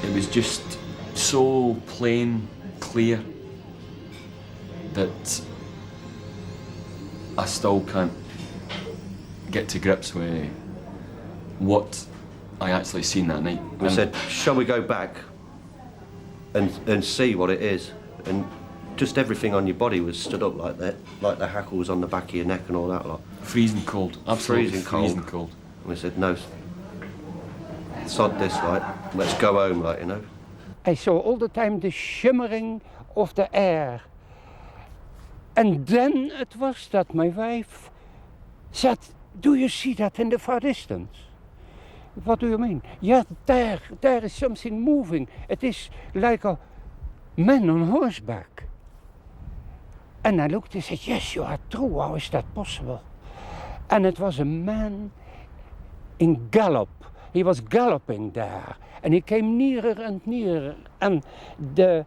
It was just so plain, clear, that I still can't get to grips with what I actually seen that night. We said, shall we go back and see what it is? And just everything on your body was stood up like that, like the hackles on the back of your neck and all that lot. Freezing cold, absolutely freezing cold. And we said, no, sod this, like, let's go home, like, you know. I saw all the time the shimmering of the air. And then it was that my wife said, do you see that in the far distance? What do you mean? Yeah, there is something moving. It is like a man on horseback. And I looked and said, yes, you are true, how is that possible? And it was a man in gallop. He was galloping there, and he came nearer and nearer, and the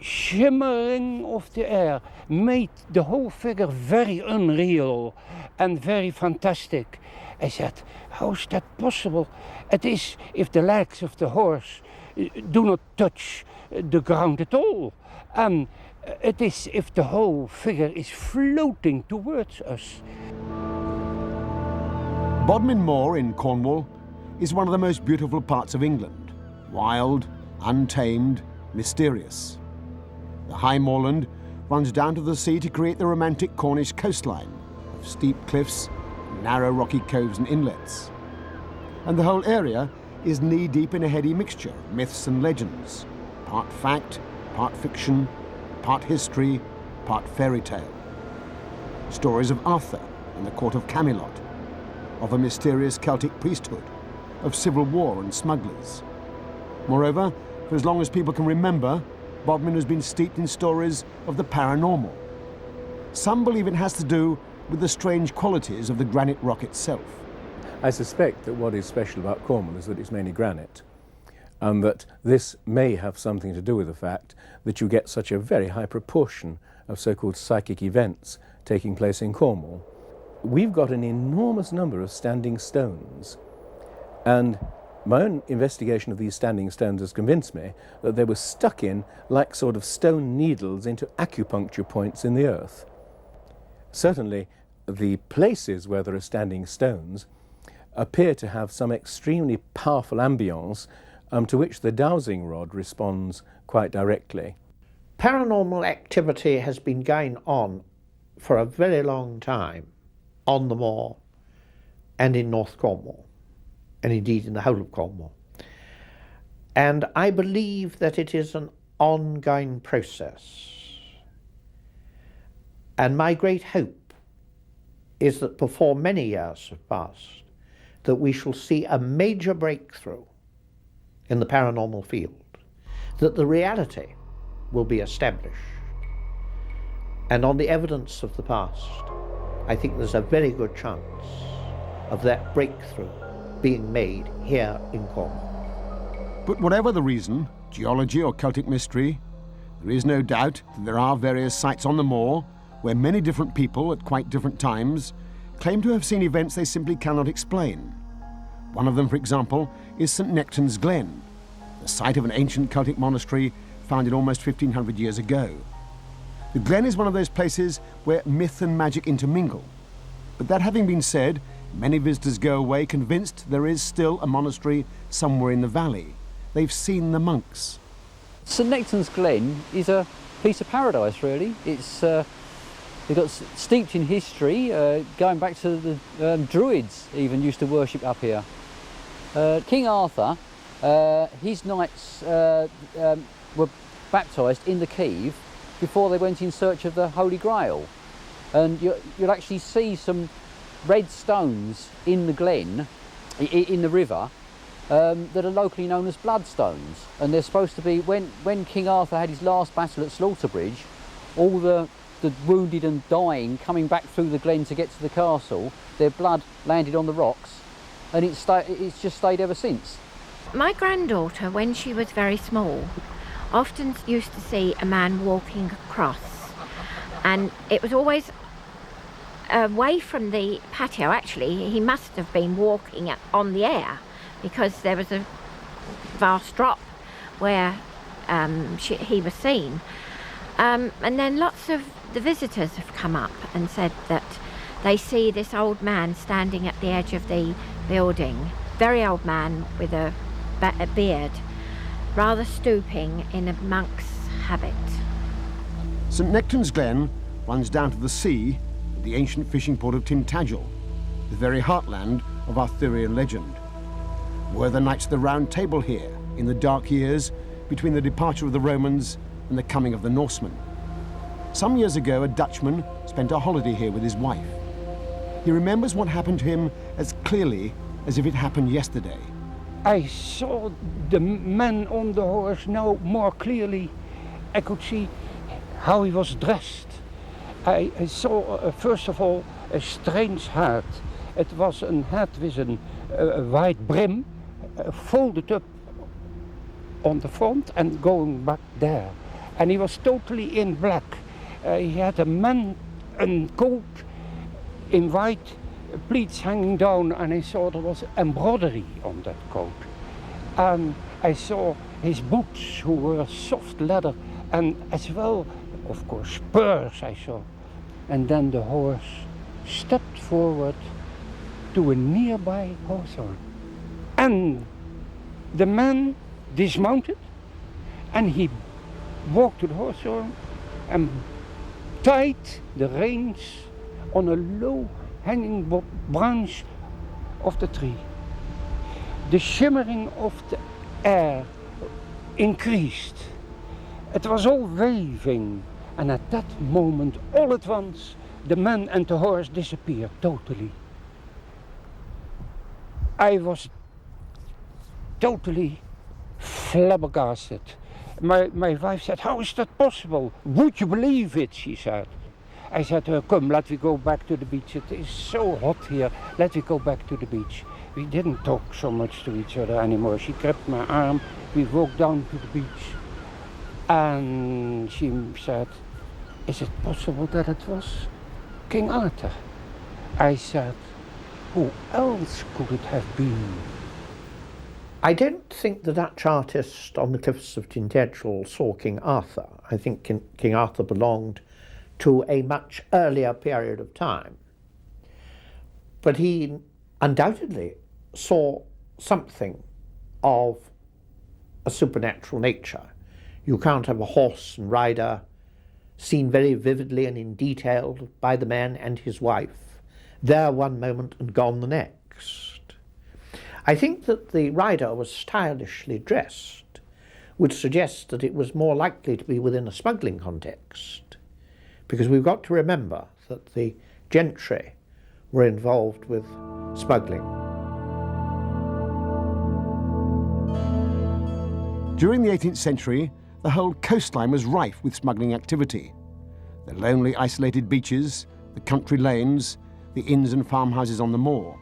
shimmering of the air made the whole figure very unreal and very fantastic. I said, how is that possible? It is if the legs of the horse do not touch the ground at all. And it is if the whole figure is floating towards us. Bodmin Moor in Cornwall is one of the most beautiful parts of England. Wild, untamed, mysterious. The high moorland runs down to the sea to create the romantic Cornish coastline of steep cliffs, narrow rocky coves and inlets. And the whole area is knee-deep in a heady mixture of myths and legends, part fact, part fiction, part history, part fairy tale. Stories of Arthur and the court of Camelot, of a mysterious Celtic priesthood, of civil war and smugglers. Moreover, for as long as people can remember, Bodmin has been steeped in stories of the paranormal. Some believe it has to do with the strange qualities of the granite rock itself. I suspect that what is special about Cornwall is that it's mainly granite, and that this may have something to do with the fact that you get such a very high proportion of so-called psychic events taking place in Cornwall. We've got an enormous number of standing stones, and my own investigation of these standing stones has convinced me that they were stuck in like sort of stone needles into acupuncture points in the earth. Certainly, the places where there are standing stones appear to have some extremely powerful ambience to which the dowsing rod responds quite directly. Paranormal activity has been going on for a very long time on the moor and in North Cornwall, and indeed in the whole of Cornwall. And I believe that it is an ongoing process. And my great hope is that before many years have passed, that we shall see a major breakthrough in the paranormal field, that the reality will be established. And on the evidence of the past, I think there's a very good chance of that breakthrough being made here in Cornwall. But whatever the reason, geology or Celtic mystery, there is no doubt that there are various sites on the moor where many different people at quite different times claim to have seen events they simply cannot explain. One of them, for example, is St Nectan's Glen, the site of an ancient Celtic monastery founded almost 1,500 years ago. The glen is one of those places where myth and magic intermingle. But that having been said, many visitors go away convinced there is still a monastery somewhere in the valley. They've seen the monks. St Nectan's Glen is a piece of paradise, really. It's it got steeped in history, going back to the Druids even used to worship up here. King Arthur, his knights were baptised in the Cave before they went in search of the Holy Grail. And you'll actually see some red stones in the glen, in the river, that are locally known as bloodstones. And they're supposed to be, when King Arthur had his last battle at Slaughter-Bridge, all the wounded and dying coming back through the glen to get to the castle, their blood landed on the rocks, and it's just stayed ever since. My granddaughter, when she was very small, often used to see a man walking across, and it was always away from the patio. Actually, he must have been walking on the air because there was a vast drop, where he was seen. And then lots of the visitors have come up and said that they see this old man standing at the edge of the building, very old man with a beard, rather stooping in a monk's habit. St Nectan's Glen runs down to the sea at the ancient fishing port of Tintagel, the very heartland of Arthurian legend. Were the Knights of the Round Table here in the dark years between the departure of the Romans and the coming of the Norsemen? Some years ago, a Dutchman spent a holiday here with his wife. He remembers what happened to him as clearly as if it happened yesterday. I saw the man on the horse now more clearly. I could see how he was dressed. I saw, first of all, a strange hat. It was a hat with a white brim, folded up on the front and going back there. And he was totally in black. He had a coat in white, pleats hanging down, and I saw there was embroidery on that coat. And I saw his boots, who were soft leather, and as well, of course, spurs I saw. And then the horse stepped forward to a nearby hawthorn. And the man dismounted, and he walked to the hawthorn and tied the reins on a low hanging branch of the tree. The shimmering of the air increased. It was all waving, and at that moment, all at once, the man and the horse disappeared totally. I was totally flabbergasted. My wife said, "How is that possible? Would you believe it?" she said. I said to her, "Come, let me go back to the beach. It is so hot here. Let me go back to the beach." We didn't talk so much to each other anymore. She grabbed my arm. We walked down to the beach. And she said, "Is it possible that it was King Arthur?" I said, "Who else could it have been?" I don't think the Dutch artist on the cliffs of Tintagel saw King Arthur. I think King Arthur belonged to a much earlier period of time. But he undoubtedly saw something of a supernatural nature. You can't have a horse and rider seen very vividly and in detail by the man and his wife, there one moment and gone the next. I think that the rider was stylishly dressed, which suggests that it was more likely to be within a smuggling context, because we've got to remember that the gentry were involved with smuggling. During the 18th century, the whole coastline was rife with smuggling activity. The lonely, isolated beaches, the country lanes, the inns and farmhouses on the moor.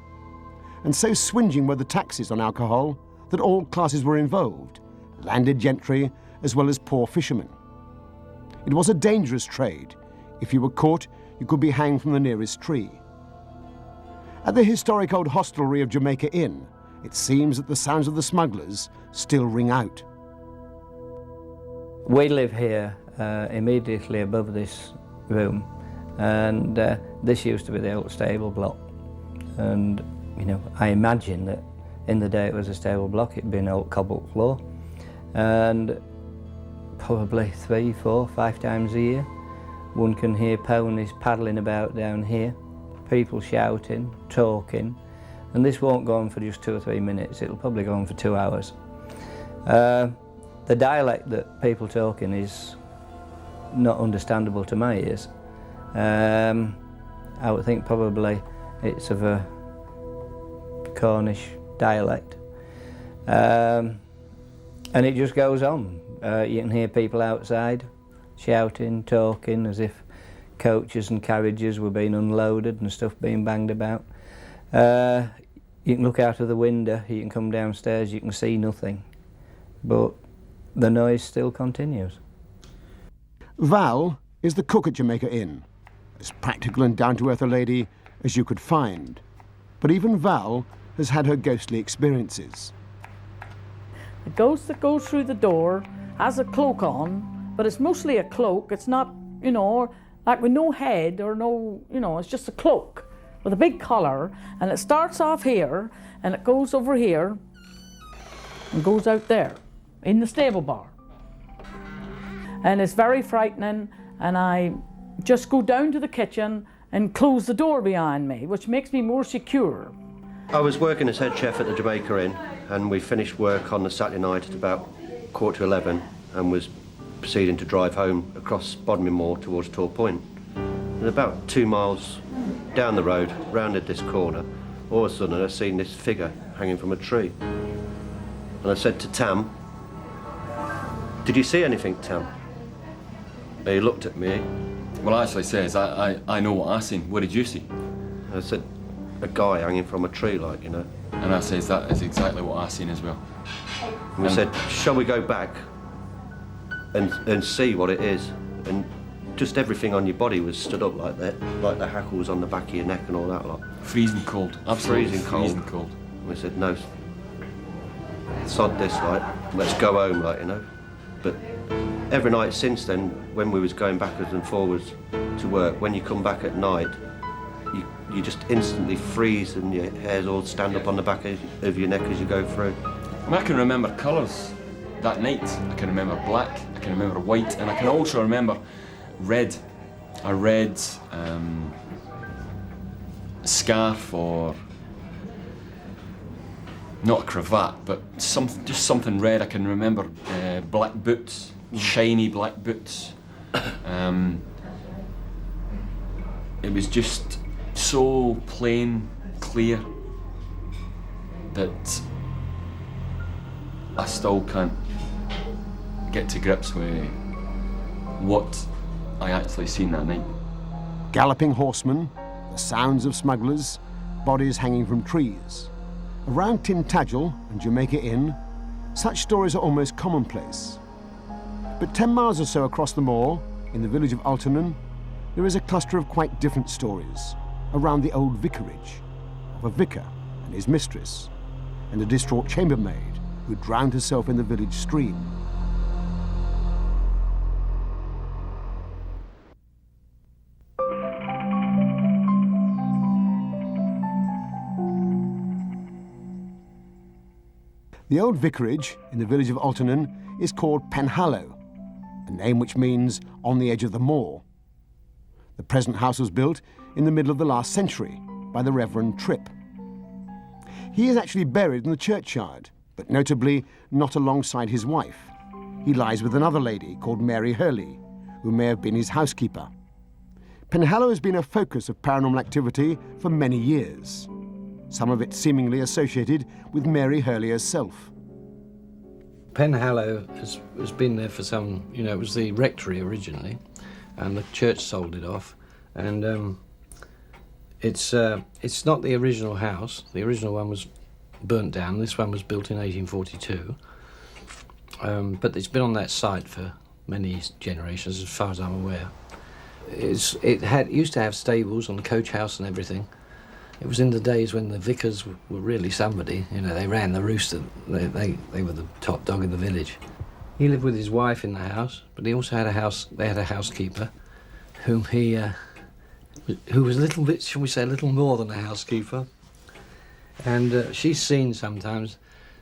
And so swinging were the taxes on alcohol that all classes were involved, landed gentry as well as poor fishermen. It was a dangerous trade. If you were caught, you could be hanged from the nearest tree. At the historic old hostelry of Jamaica Inn, it seems that the sounds of the smugglers still ring out. We live here immediately above this room, and this used to be the old stable block. And you know, I imagine that in the day it was a stable block, it'd been an old cobbled floor, and probably 3, 4, 5 times a year one can hear ponies paddling about down here, people shouting, talking, and this won't go on for just 2 or 3 minutes, it'll probably go on for 2 hours. The dialect that people talking is not understandable to my ears. I would think probably it's of a Cornish dialect. And it just goes on. You can hear people outside shouting, talking, as if coaches and carriages were being unloaded and stuff being banged about. You can look out of the window, you can come downstairs, you can see nothing. But the noise still continues. Val is the cook at Jamaica Inn, as practical and down-to-earth a lady as you could find. But even Val has had her ghostly experiences. A ghost that goes through the door, has a cloak on, but it's mostly a cloak. It's not, you know, like with no head or no, you know, it's just a cloak with a big collar, and it starts off here and it goes over here and goes out there in the stable bar. And it's very frightening, and I just go down to the kitchen and close the door behind me, which makes me more secure. I was working as head chef at the Jamaica Inn, and we finished work on the Saturday night at about 11:15 and was proceeding to drive home across Bodmin Moor towards Tor Point. And about 2 miles down the road, rounded this corner, all of a sudden I seen this figure hanging from a tree. And I said to Tam, "Did you see anything, Tam?" And he looked at me. Well, actually says, I know what I seen. What did you see? I said, "A guy hanging from a tree, like, you know." And I says, that is exactly what I seen as well. And we said, "Shall we go back and see what it is?" And just everything on your body was stood up like that, like the hackles on the back of your neck and all that lot. Freezing cold, absolutely freezing cold. And we said, "No, sod this, like, let's go home, like, you know." But every night since then, when we was going backwards and forwards to work, when you come back at night, you just instantly freeze and your hairs all stand up on the back of your neck as you go through. And I can remember colours that night. I can remember black, I can remember white, and I can also remember red. A red scarf, or not a cravat, but just something red. I can remember black boots, shiny black boots. It was just so plain, clear, that I still can't get to grips with what I actually seen that night. Galloping horsemen, the sounds of smugglers, bodies hanging from trees. Around Tintagel and Jamaica Inn, such stories are almost commonplace. But 10 miles or so across the moor, in the village of Altonan, there is a cluster of quite different stories around the old vicarage, of a vicar and his mistress, and a distraught chambermaid who drowned herself in the village stream. The old vicarage in the village of Altonan is called Penhallow, a name which means on the edge of the moor. The present house was built in the middle of the last century by the Reverend Tripp. He is actually buried in the churchyard, but notably not alongside his wife. He lies with another lady called Mary Hurley, who may have been his housekeeper. Penhallow has been a focus of paranormal activity for many years, some of it seemingly associated with Mary Hurley herself. Penhallow has been there for some, you know, it was the rectory originally, and the church sold it off, and it's not the original house. The original one was burnt down. This one was built in 1842, but it's been on that site for many generations, as far as I'm aware. It used to have stables and a coach house and everything. It was in the days when the vicars were really somebody. You know, they ran the rooster. They were the top dog in the village. He lived with his wife in the house, but he also had a house. They had a housekeeper, who was a little bit, shall we say, a little more than a housekeeper. And she's seen sometimes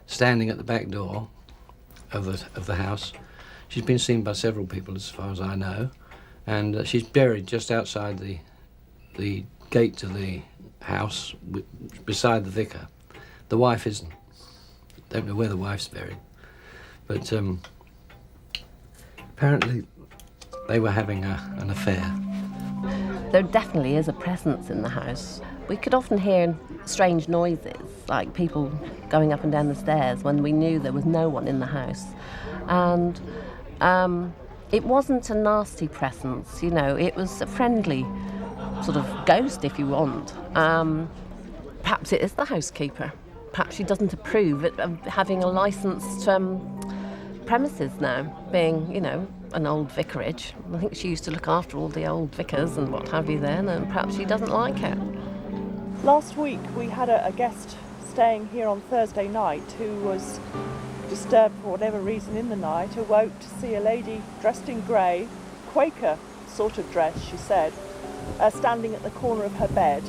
standing at the back door of the house. She's been seen by several people, as far as I know, and she's buried just outside the gate to the house beside the vicar. The wife isn't. Don't know where the wife's buried, but apparently they were having an affair. There definitely is a presence in the house. We could often hear strange noises, like people going up and down the stairs, when we knew there was no one in the house. And it wasn't a nasty presence, you know, it was a friendly sort of ghost, if you want. Perhaps it is the housekeeper. Perhaps she doesn't approve of having a licensed premises now, being, you know, an old vicarage. I think she used to look after all the old vicars and what have you then, and perhaps she doesn't like it. Last week we had a guest staying here on Thursday night who was disturbed for whatever reason in the night, awoke to see a lady dressed in grey, Quaker sort of dress, she said, standing at the corner of her bed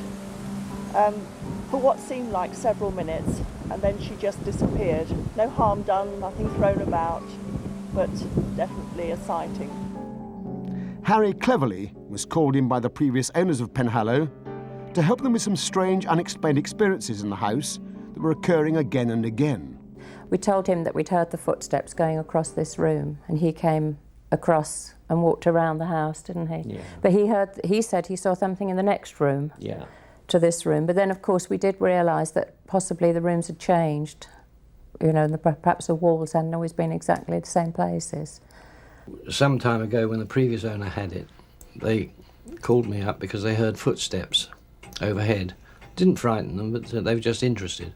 for what seemed like several minutes, and then she just disappeared. No harm done, nothing thrown about, but definitely a sighting. Harry Cleverly was called in by the previous owners of Penhallow to help them with some strange, unexplained experiences in the house that were occurring again and again. We told him that we'd heard the footsteps going across this room, and he came across and walked around the house, didn't he? Yeah. But he said he saw something in the next room Yeah. to this room. But then, of course, we did realise that possibly the rooms had changed. You know, and perhaps the walls hadn't always been exactly the same places. Some time ago, when the previous owner had it, they called me up because they heard footsteps overhead. Didn't frighten them, but they were just interested.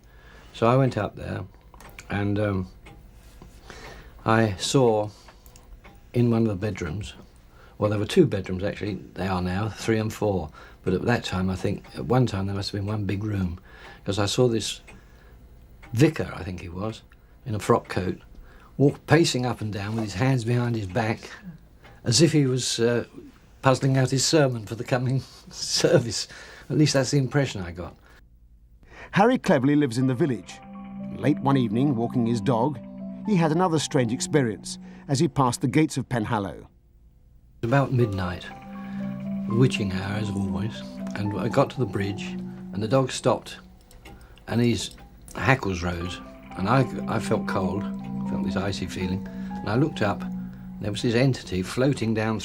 So I went up there, and I saw in one of the bedrooms, well, there were 2 bedrooms actually, they are now, 3 and 4, but at that time, I think, at one time there must have been one big room, because I saw this vicar, I think he was, in a frock coat, pacing up and down with his hands behind his back, as if he was puzzling out his sermon for the coming service. At least that's the impression I got. Harry Cleverly lives in the village. Late one evening, walking his dog, he had another strange experience as he passed the gates of Penhallow. About midnight, witching hour as always, and I got to the bridge, and the dog stopped, and his hackles rose, and I felt cold, felt this icy feeling, and I looked up, and there was this entity floating down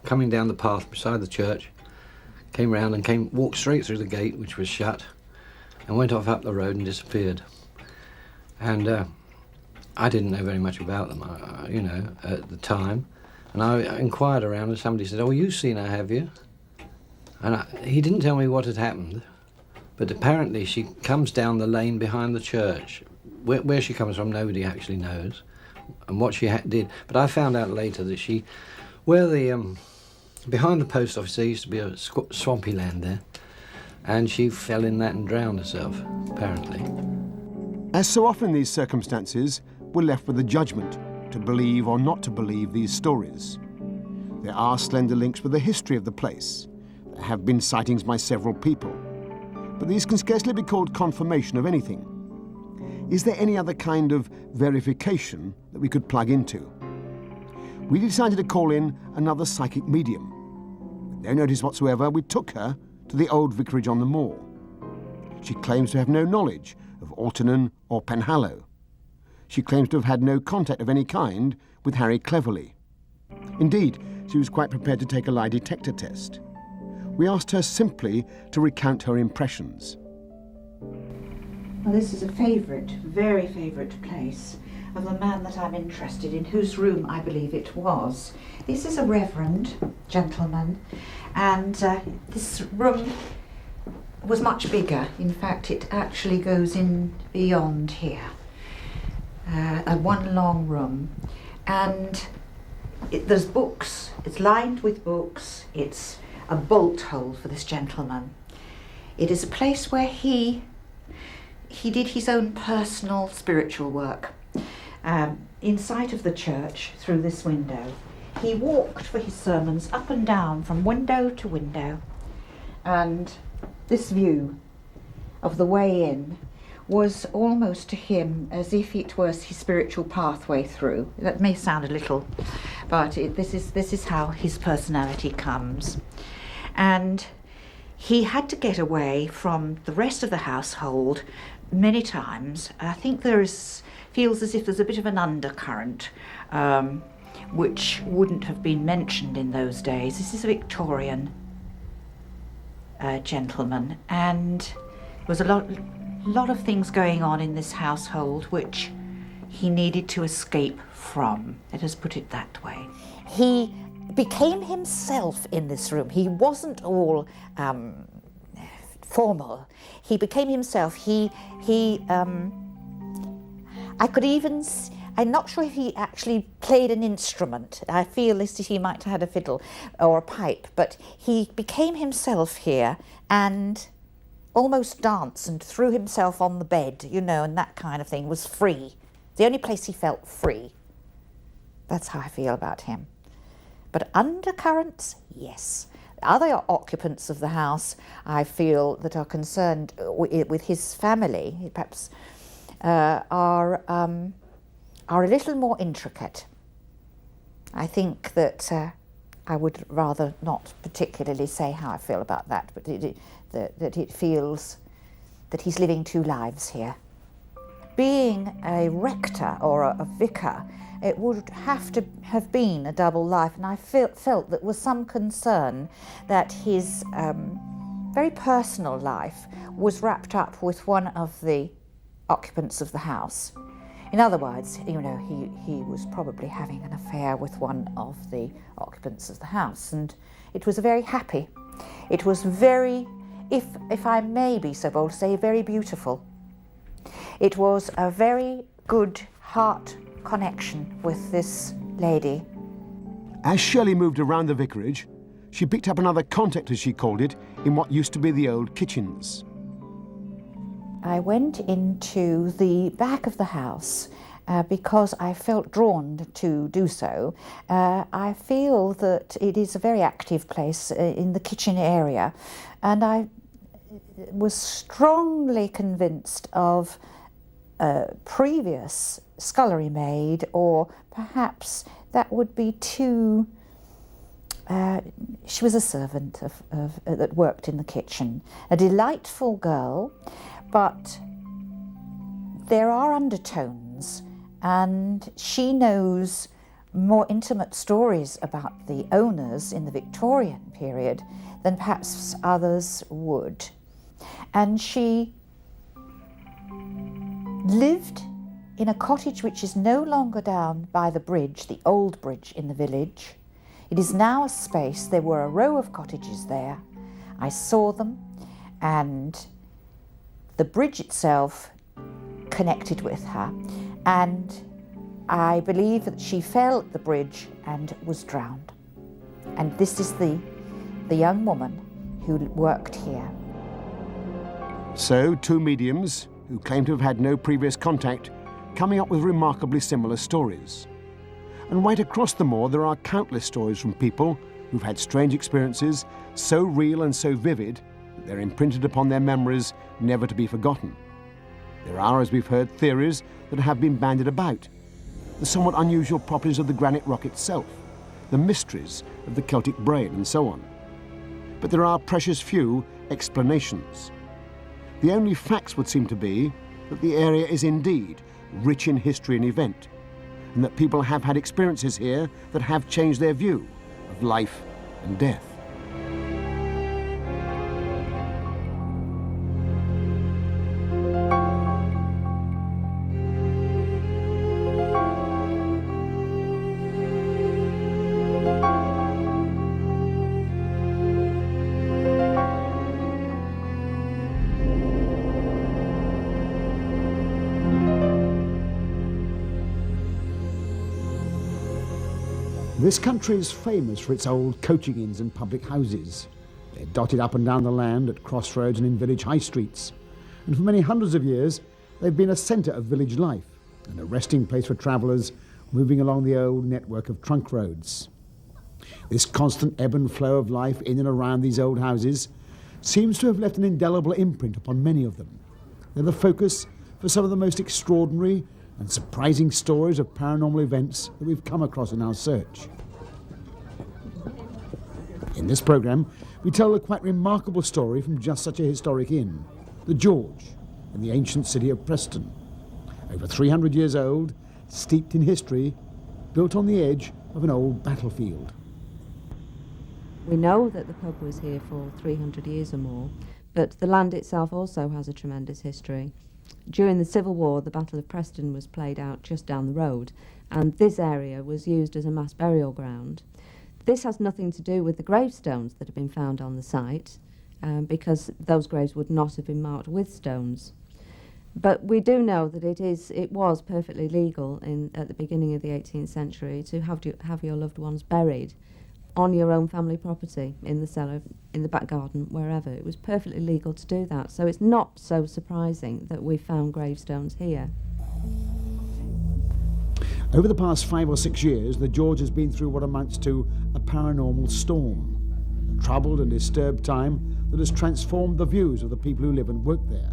coming down the path beside the church, came round and walked straight through the gate, which was shut, and went off up the road and disappeared. And I didn't know very much about them, at the time. And I inquired around, and somebody said, "Oh, you've seen her, have you?" And he didn't tell me what had happened, but apparently she comes down the lane behind the church. Where she comes from, nobody actually knows, and what she did. But I found out later that behind the post office, there used to be a swampy land there, and she fell in that and drowned herself, apparently. As so often in these circumstances, we're left with a judgment to believe or not to believe these stories. There are slender links with the history of the place. There have been sightings by several people, but these can scarcely be called confirmation of anything. Is there any other kind of verification that we could plug into? We decided to call in another psychic medium. With no notice whatsoever, we took her to the old vicarage on the Moor. She claims to have no knowledge of Altonan or Penhallow. She claims to have had no contact of any kind with Harry Cleverly. Indeed, she was quite prepared to take a lie detector test. We asked her simply to recount her impressions. Well, this is a favourite, very favourite place of the man that I'm interested in, whose room I believe it was. This is a reverend gentleman, and this room was much bigger. In fact, it actually goes in beyond here. One long room, and there's books. It's lined with books. It's a bolt hole for this gentleman. It is a place where he did his own personal spiritual work. In sight of the church, through this window, he walked for his sermons up and down from window to window, and this view of the way in was almost to him as if it was his spiritual pathway through. That may sound a little, but this is how his personality comes. And he had to get away from the rest of the household many times. I think feels as if there's a bit of an undercurrent, which wouldn't have been mentioned in those days. This is a Victorian gentleman, and there was a lot of things going on in this household which he needed to escape from. Let us put it that way. He became himself in this room. He wasn't all formal. He became himself. I'm not sure if he actually played an instrument. I feel as if he might have had a fiddle or a pipe, but he became himself here and almost danced and threw himself on the bed, and that kind of thing, was free. The only place he felt free. That's how I feel about him. But undercurrents, yes. Other occupants of the house, I feel, that are concerned with his family, perhaps, are a little more intricate. I think that I would rather not particularly say how I feel about that, but that it feels that he's living two lives here. Being a rector or a vicar, it would have to have been a double life, and I felt that was some concern that his very personal life was wrapped up with one of the occupants of the house. In other words, you know, he was probably having an affair with one of the occupants of the house, and it was very happy. It was very, if I may be so bold to say, very beautiful. It was a very good heart connection with this lady. As Shirley moved around the vicarage, she picked up another contact, as she called it, in what used to be the old kitchens. I went into the back of the house because I felt drawn to do so. I feel that it is a very active place in the kitchen area, and I was strongly convinced of previous scullery maid, or perhaps that would be too... she was a servant that worked in the kitchen, a delightful girl, but there are undertones, and she knows more intimate stories about the owners in the Victorian period than perhaps others would. And she lived in a cottage which is no longer down by the bridge, the old bridge in the village. It is now a space. There were a row of cottages there. I saw them, and the bridge itself connected with her, and I believe that she fell at the bridge and was drowned. And this is the young woman who worked here. So, two mediums, who claim to have had no previous contact, coming up with remarkably similar stories. And right across the moor, there are countless stories from people who've had strange experiences, so real and so vivid that they're imprinted upon their memories, never to be forgotten. There are, as we've heard, theories that have been bandied about. The somewhat unusual properties of the granite rock itself, the mysteries of the Celtic brain, and so on. But there are precious few explanations. The only facts would seem to be that the area is indeed rich in history and event, and that people have had experiences here that have changed their view of life and death. This country is famous for its old coaching inns and public houses. They're dotted up and down the land at crossroads and in village high streets. And for many hundreds of years, they've been a centre of village life and a resting place for travellers moving along the old network of trunk roads. This constant ebb and flow of life in and around these old houses seems to have left an indelible imprint upon many of them. They're the focus for some of the most extraordinary and surprising stories of paranormal events that we've come across in our search. In this programme, we tell a quite remarkable story from just such a historic inn, the George, in the ancient city of Preston. Over 300 years old, steeped in history, built on the edge of an old battlefield. We know that the pub was here for 300 years or more, but the land itself also has a tremendous history. During the Civil War, the Battle of Preston was played out just down the road, and this area was used as a mass burial ground. This has nothing to do with the gravestones that have been found on the site, because those graves would not have been marked with stones. But we do know that it was perfectly legal at the beginning of the 18th century to have your loved ones buried on your own family property, in the cellar, in the back garden, wherever. It was perfectly legal to do that. So it's not so surprising that we found gravestones here. Over the past 5 or 6 years, the George has been through what amounts to a paranormal storm, a troubled and disturbed time that has transformed the views of the people who live and work there.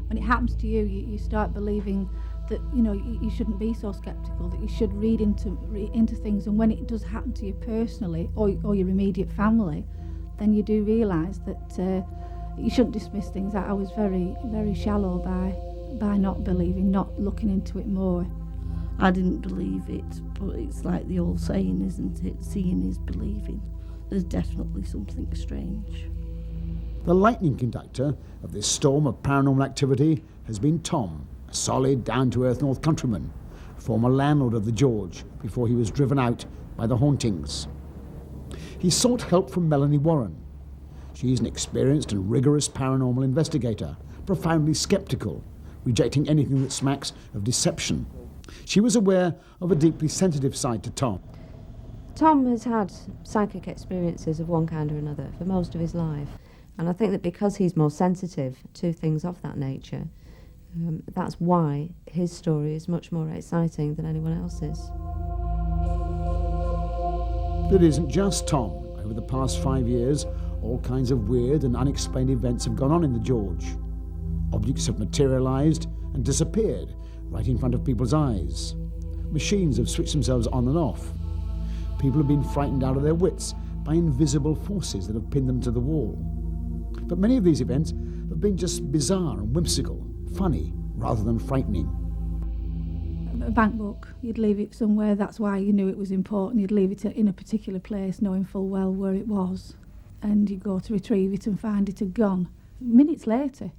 When it happens to you, you start believing that, you know, you shouldn't be so sceptical, that you should read into things, and when it does happen to you personally or your immediate family, then you do realise that you shouldn't dismiss things. I was very, very shallow by not believing, not looking into it more. I didn't believe it, but it's like the old saying, isn't it? Seeing is believing. There's definitely something strange. The lightning conductor of this storm of paranormal activity has been Tom, a solid, down-to-earth North Countryman, former landlord of the George before he was driven out by the hauntings. He sought help from Melanie Warren. She's an experienced and rigorous paranormal investigator, profoundly sceptical, rejecting anything that smacks of deception. She was aware of a deeply sensitive side to Tom. Tom has had psychic experiences of one kind or another for most of his life, and I think that because he's more sensitive to things of that nature, that's why his story is much more exciting than anyone else's. But it isn't just Tom. Over the past 5 years, all kinds of weird and unexplained events have gone on in the George. Objects have materialised and disappeared right in front of people's eyes. Machines have switched themselves on and off. People have been frightened out of their wits by invisible forces that have pinned them to the wall. But many of these events have been just bizarre and whimsical, funny, rather than frightening. A bank book, you'd leave it somewhere, that's why you knew it was important. You'd leave it in a particular place, knowing full well where it was, and you go to retrieve it and find it had gone minutes later,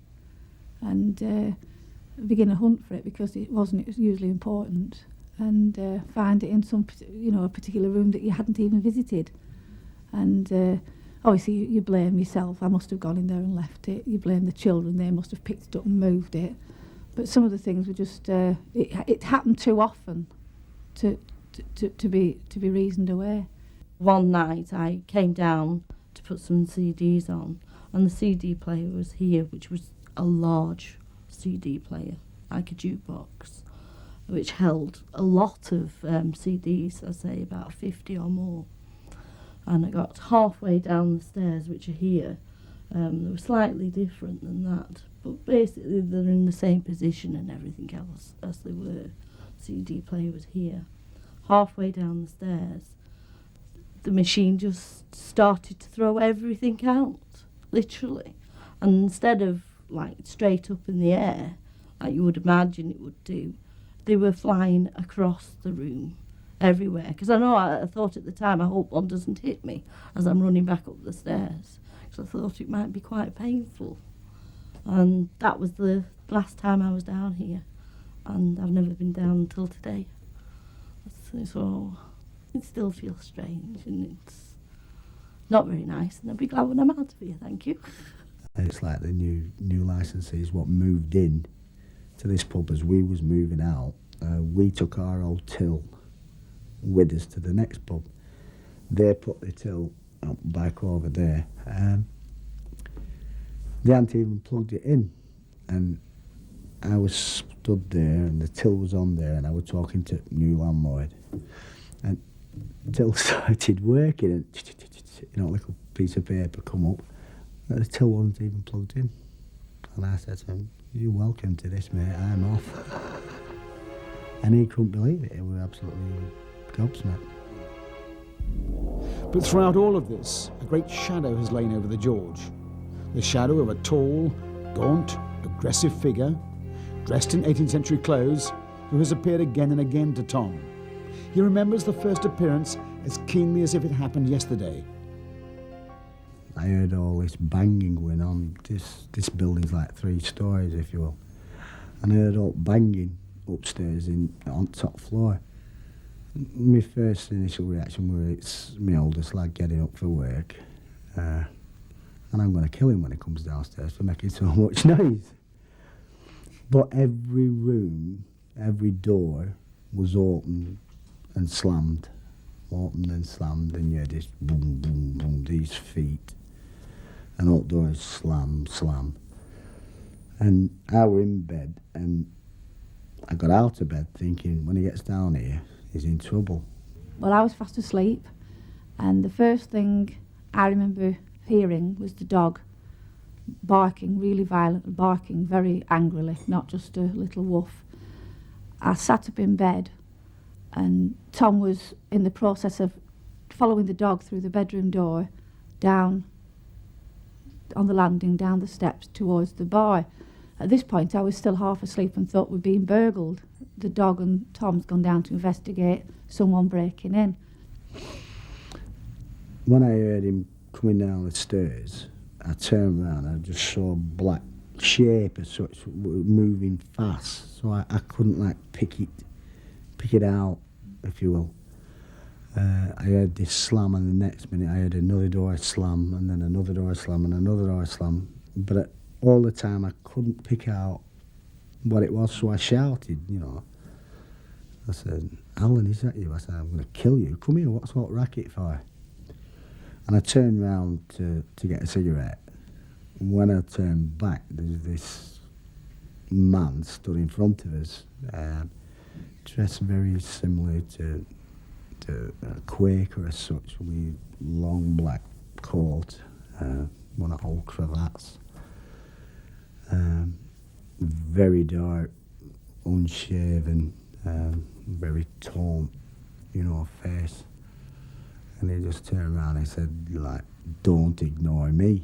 and begin a hunt for it because it was usually important, and find it in some, a particular room that you hadn't even visited. And obviously you blame yourself. I must have gone in there and left it. You blame the children. They must have picked it up and moved it. But some of the things were just it happened too often to be reasoned away. One night I came down to put some CDs on, and the CD player was here, which was a large CD player, like a jukebox, which held a lot of CDs, I'd say about 50 or more. And I got halfway down the stairs, which are here. They were slightly different than that, but basically they're in the same position and everything else as they were. CD player was here. Halfway down the stairs, the machine just started to throw everything out, literally. And instead of like straight up in the air, like you would imagine it would do, they were flying across the room everywhere. Because I thought at the time, I hope one doesn't hit me as I'm running back up the stairs, because I thought it might be quite painful. And that was the last time I was down here, and I've never been down until today. So it still feels strange, and it's not very nice, and I'll be glad when I'm out of here, thank you. It's like the new licensees what moved in to this pub as we was moving out. We took our old till with us to the next pub. They put the till up back over there. They hadn't even plugged it in, and I was stood there and the till was on there, and I was talking to new landlord, and the till started working, and a little piece of paper come up. The till wasn't even plugged in. And I said to him, "You're welcome to this, mate, I'm off." And he couldn't believe it. He was absolutely gobsmacked. But throughout all of this, a great shadow has lain over the George. The shadow of a tall, gaunt, aggressive figure, dressed in 18th century clothes, who has appeared again and again to Tom. He remembers the first appearance as keenly as if it happened yesterday. I heard all this banging going on. This building's like 3 stories, if you will. And I heard all banging upstairs on top floor. My first initial reaction was it's my oldest lad getting up for work. And I'm going to kill him when he comes downstairs for making so much noise. But every room, every door was opened and slammed. Opened and slammed, and you had this boom, boom, boom, these feet. And all doors slam, slam. And I were in bed, and I got out of bed thinking when he gets down here, he's in trouble. Well, I was fast asleep, and the first thing I remember hearing was the dog barking, really violently barking, very angrily, not just a little woof. I sat up in bed, and Tom was in the process of following the dog through the bedroom door, down on the landing, down the steps towards the bar. At this point, I was still half asleep and thought we'd been burgled. The dog and Tom's gone down to investigate someone breaking in. When I heard him coming down the stairs, I turned around and I just saw a black shape as such moving fast, so I couldn't like pick it out, if you will. I heard this slam, and the next minute I heard another door slam, and then another door slam, and another door slam. But all the time I couldn't pick out what it was, so I shouted, you know. I said, "Alan, is that you?" I said, "I'm going to kill you. Come here, what's that racket for?" And I turned round to get a cigarette. When I turned back, there's this man stood in front of us, dressed very similar to a Quaker as such, with long black coat, one of old cravats, very dark, unshaven, very taunt, you know, face. And he just turned around and said, like, "Don't ignore me,"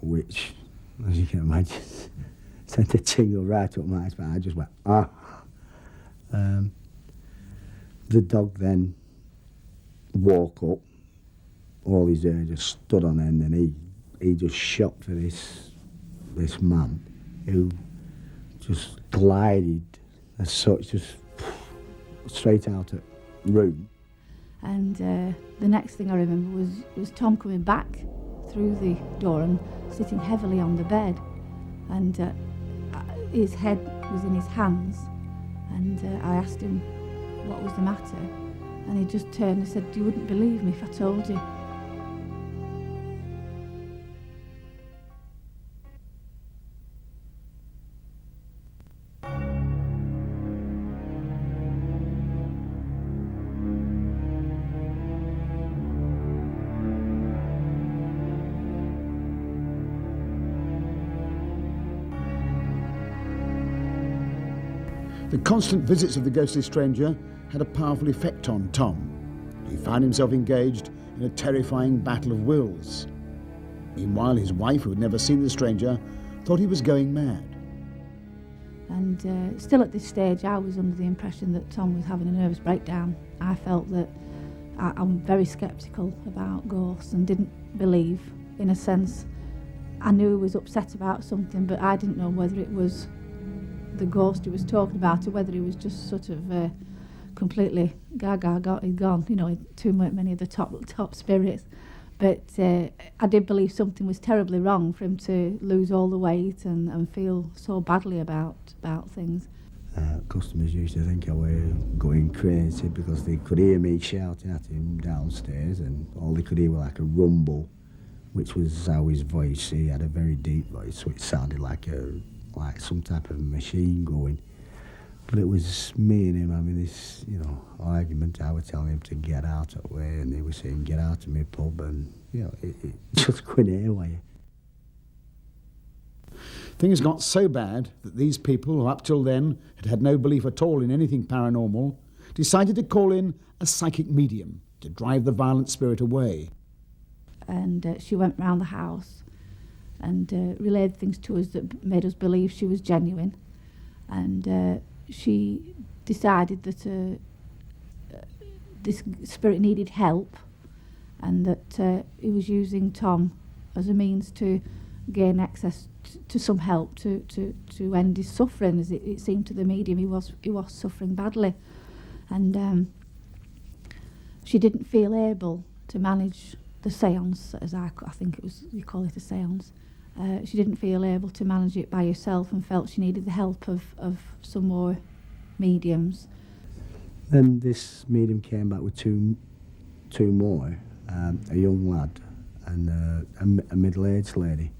which, as you can imagine, sent a tingle right up my spine. I just went, ah. The dog then woke up, all his hair just stood on end, and he just shot for this man who just glided as such, just straight out of the room. And the next thing I remember was Tom coming back through the door and sitting heavily on the bed, and his head was in his hands, and I asked him what was the matter, and he just turned and said, "You wouldn't believe me if I told you." The constant visits of the ghostly stranger had a powerful effect on Tom. He found himself engaged in a terrifying battle of wills. Meanwhile, his wife, who had never seen the stranger, thought he was going mad. And still at this stage, I was under the impression that Tom was having a nervous breakdown. I felt that I'm very sceptical about ghosts and didn't believe, in a sense. I knew he was upset about something, but I didn't know whether it was the ghost he was talking about or whether he was just sort of completely gone, you know, too many of the top spirits. But I did believe something was terribly wrong for him to lose all the weight and feel so badly about things. Customers used to think I was going crazy because they could hear me shouting at him downstairs, and all they could hear was like a rumble, which was how his voice, he had a very deep voice, so it sounded like some type of machine going. But it was me and him having this, you know, argument. I was telling him to get out of the way, and he was saying, "Get out of my pub," and, you know, it just couldn't hear away. Things got so bad that these people, who up till then had had no belief at all in anything paranormal, decided to call in a psychic medium to drive the violent spirit away. And she went round the house and relayed things to us that made us believe she was genuine. And she decided that this spirit needed help, and that he was using Tom as a means to gain access to some help to end his suffering. As it seemed to the medium, he was suffering badly, and she didn't feel able to manage the séance, as I think it was, you call it a séance. She didn't feel able to manage it by herself and felt she needed the help of some more mediums. Then this medium came back with two more, a young lad and a middle-aged lady.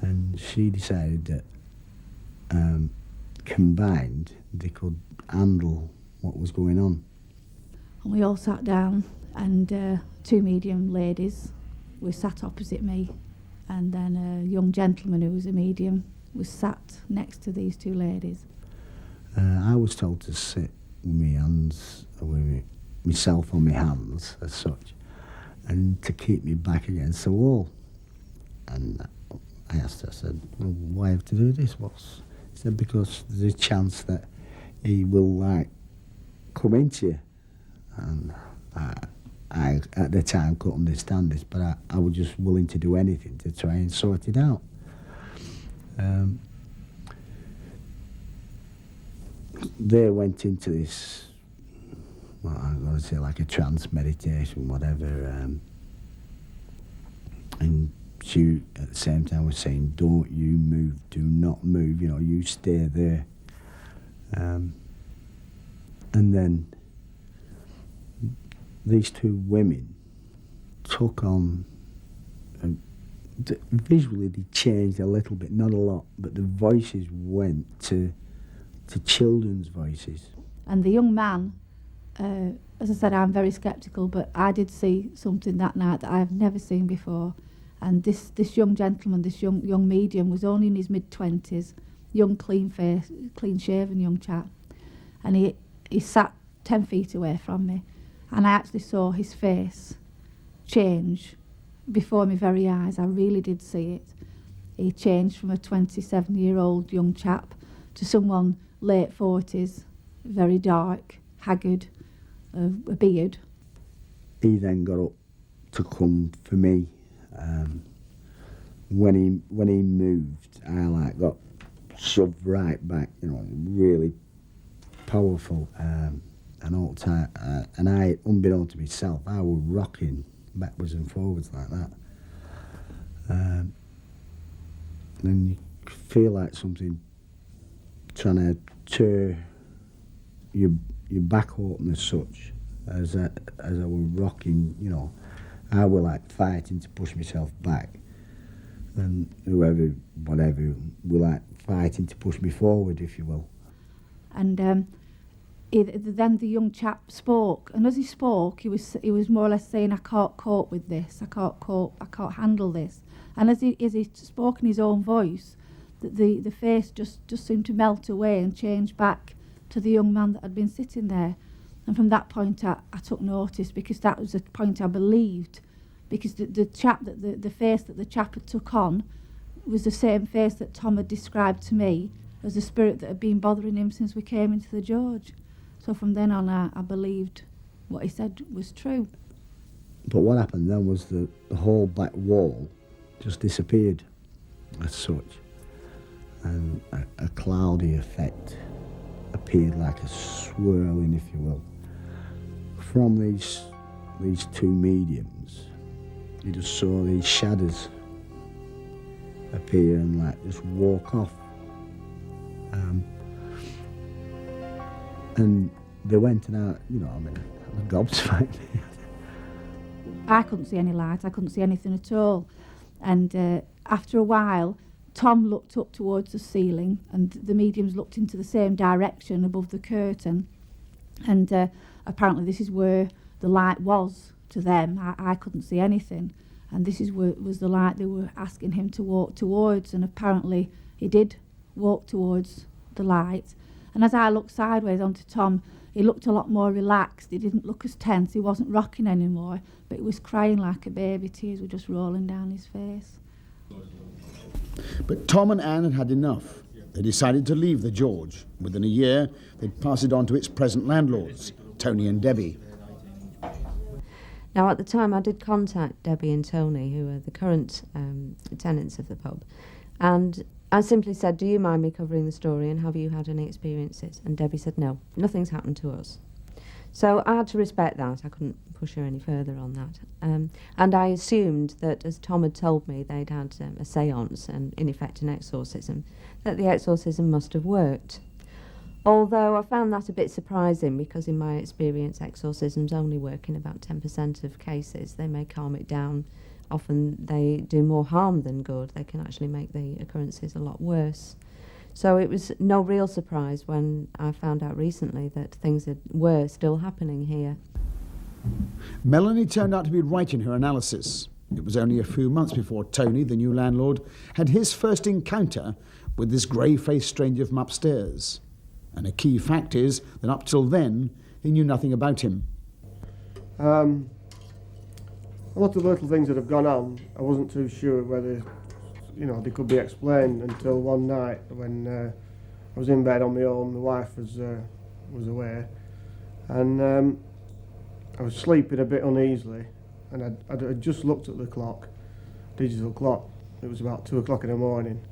And she decided that combined, they could handle what was going on. And we all sat down, and two medium ladies were sat opposite me, and then a young gentleman who was a medium was sat next to these two ladies. I was told to sit with my hands, with myself on my hands as such, and to keep me back against the wall. And I asked her, I said, well, why have to do this? He said, because there's a chance that he will, like, come into you. And I at the time couldn't understand this, but I was just willing to do anything to try and sort it out. They went into this, well, I'm going to say like a trance meditation, whatever, and she at the same time was saying, don't you move, do not move, you stay there. And then these two women took on, visually they changed a little bit, not a lot, but the voices went to children's voices. And the young man, as I said, I'm very sceptical, but I did see something that night that I have never seen before. And this young gentleman, this young medium, was only in his mid-20s, young, clean-shaven young chap. And he sat 10 feet away from me, and I actually saw his face change before my very eyes. I really did see it. He changed from a 27-year-old young chap to someone late 40s, very dark, haggard, a beard. He then got up to come for me. When he moved, I got shoved right back, really powerful, and all the time. And I, unbeknownst to myself, I was rocking backwards and forwards like that. And then you feel like something trying to tear your back open as such, as I was rocking, I was like fighting to push myself back, and whoever, whatever, were like fighting to push me forward, if you will. And then the young chap spoke, and as he spoke, he was more or less saying, I can't cope with this, I can't handle this. And as he spoke in his own voice, the face just seemed to melt away and change back to the young man that had been sitting there. And from that point I took notice, because that was the point I believed, because the face that the chap had took on was the same face that Tom had described to me as the spirit that had been bothering him since we came into the George. So from then on I believed what he said was true. But what happened then was the whole back wall just disappeared as such, and a cloudy effect appeared, like a swirling, if you will, from these two mediums. You just saw these shadows appear and like just walk off, and they went and out, I was gobsmacked. I couldn't see any light, I couldn't see anything at all. And after a while, Tom looked up towards the ceiling, and the mediums looked into the same direction above the curtain. And apparently this is where the light was to them. I couldn't see anything. And this is where was the light they were asking him to walk towards. And apparently he did walk towards the light. And as I looked sideways onto Tom, he looked a lot more relaxed. He didn't look as tense. He wasn't rocking anymore, but he was crying like a baby. Tears were just rolling down his face. But Tom and Anne had had enough. They decided to leave the George. Within a year, they'd pass it on to its present landlords, Tony and Debbie. Now, at the time, I did contact Debbie and Tony, who are the current tenants of the pub, and I simply said, do you mind me covering the story, and have you had any experiences? And Debbie said, no, nothing's happened to us. So I had to respect that. I couldn't push her any further on that. And I assumed that, as Tom had told me, they'd had a séance and, in effect, an exorcism, that the exorcism must have worked. Although I found that a bit surprising, because in my experience, exorcisms only work in about 10% of cases. They may calm it down. Often they do more harm than good. They can actually make the occurrences a lot worse. So it was no real surprise when I found out recently that things were still happening here. Melanie turned out to be right in her analysis. It was only a few months before Tony, the new landlord, had his first encounter with this grey-faced stranger from upstairs. And a key fact is that up till then, he knew nothing about him. A lot of little things that have gone on, I wasn't too sure whether, they could be explained until one night when I was in bed on my own, my wife was away, and I was sleeping a bit uneasily, and I'd just looked at the clock, digital clock. It was about 2 o'clock in the morning,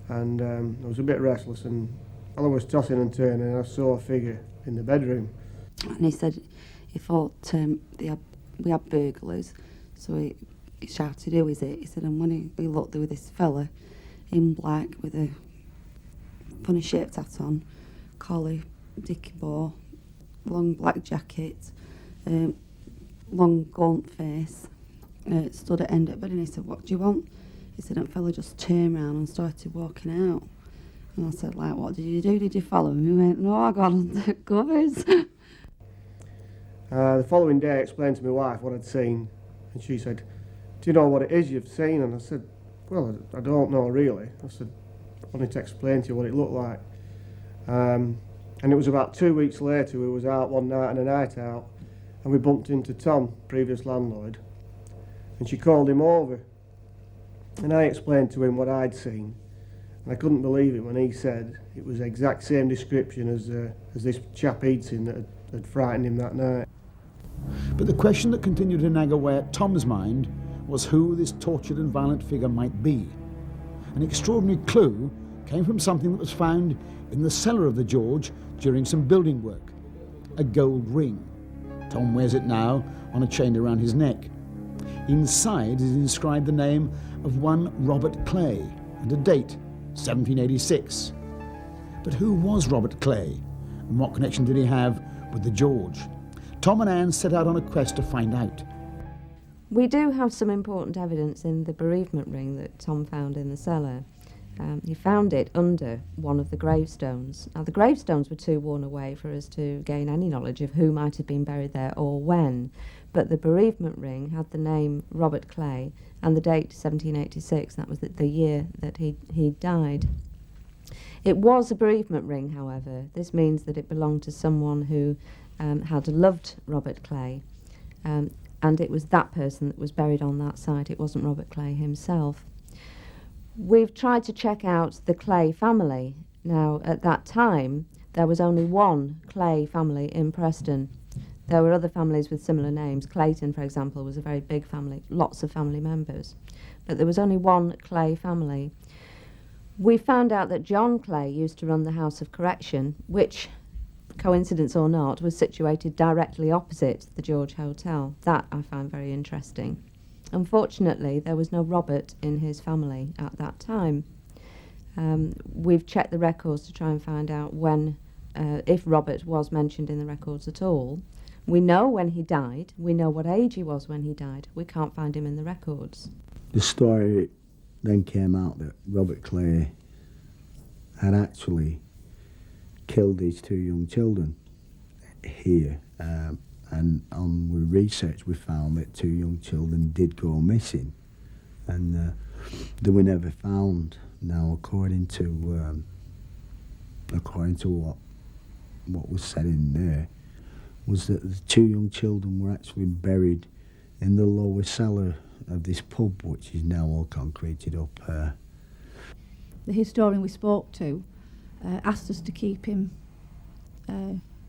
and I was a bit restless, and while I was tossing and turning, I saw a figure in the bedroom. And he said he thought we had burglars, so he shouted, "Who is it?" He said, and when he looked, there was this fella in black with a funny shaped hat on, collar, dicky bow, long black jacket, long gaunt face, stood at end of bed, and he said, "What do you want?" He said, and the fella just turned round and started walking out. And I said, what did you do? Did you follow him? He went, "No, I got under the covers." The following day I explained to my wife what I'd seen, and she said, "Do you know what it is you've seen?" And I said, "Well, I don't know really." I said, "I wanted to explain to you what it looked like." And it was about 2 weeks later, we was out one night on a night out, and we bumped into Tom, previous landlord, and she called him over. And I explained to him what I'd seen, and I couldn't believe it when he said it was the exact same description as this chap he'd seen that had frightened him that night. But the question that continued to nag away at Tom's mind was who this tortured and violent figure might be. An extraordinary clue came from something that was found in the cellar of the George during some building work. A gold ring. Tom wears it now on a chain around his neck. Inside is inscribed the name of one Robert Clay and a date, 1786. But who was Robert Clay, and what connection did he have with the George? Tom and Anne set out on a quest to find out. We do have some important evidence in the bereavement ring that Tom found in the cellar. He found it under one of the gravestones. Now, the gravestones were too worn away for us to gain any knowledge of who might have been buried there or when, but the bereavement ring had the name Robert Clay and the date 1786. That was the year that he died. It was a bereavement ring, however. This means that it belonged to someone who had loved Robert Clay, and it was that person that was buried on that site. It wasn't Robert Clay himself. We've tried to check out the Clay family. Now, at that time, there was only one Clay family in Preston. There were other families with similar names. Clayton, for example, was a very big family, lots of family members. But there was only one Clay family. We found out that John Clay used to run the House of Correction, which, coincidence or not, was situated directly opposite the George Hotel. That I find very interesting. Unfortunately, there was no Robert in his family at that time. We've checked the records to try and find out when, if Robert was mentioned in the records at all. We know when he died. We know what age he was when he died. We can't find him in the records. The story then came out that Robert Clay had actually killed his 2 young children here. And on research we found that 2 young children did go missing, and they were never found. Now, according to what was said in there, was that the 2 young children were actually buried in the lower cellar of this pub, which is now all concreted up. The historian we spoke to asked us to keep him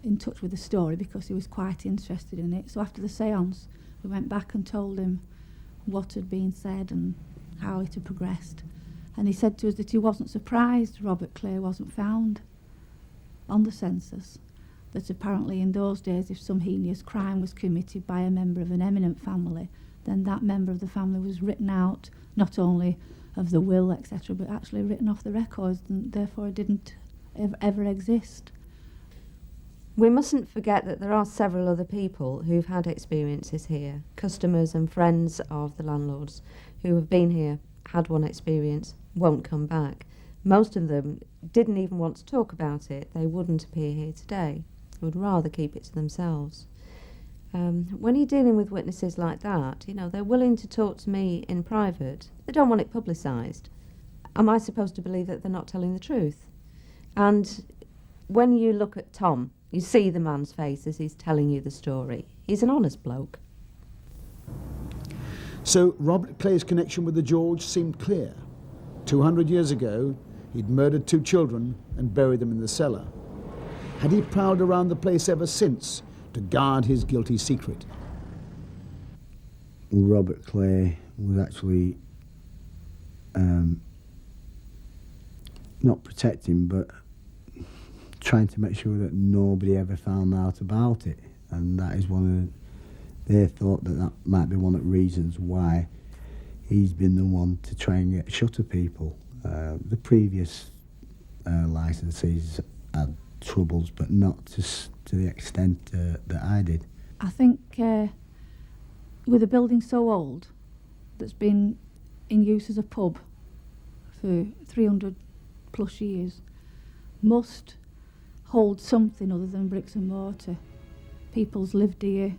in touch with the story because he was quite interested in it. So after the séance, we went back and told him what had been said and how it had progressed. And he said to us that he wasn't surprised Robert Clay wasn't found on the census, that apparently in those days if some heinous crime was committed by a member of an eminent family, then that member of the family was written out, not only of the will, etc., but actually written off the records, and therefore didn't ever exist. We mustn't forget that there are several other people who've had experiences here, customers and friends of the landlords who have been here, had one experience, won't come back. Most of them didn't even want to talk about it. They wouldn't appear here today. They would rather keep it to themselves. When you're dealing with witnesses like that, you know, they're willing to talk to me in private. They don't want it publicised. Am I supposed to believe that they're not telling the truth? And when you look at Tom, you see the man's face as he's telling you the story. He's an honest bloke. So Robert Clay's connection with the George seemed clear. 200 years ago, he'd murdered 2 children and buried them in the cellar. Had he prowled around the place ever since to guard his guilty secret? Robert Clay was actually not protecting, but trying to make sure that nobody ever found out about it. And that is they thought that might be one of the reasons why he's been the one to try and get shut of people. The previous licensees had troubles, but not to the extent that I did. I think with a building so old that's been in use as a pub for 300 plus years must hold something other than bricks and mortar. People's lived here,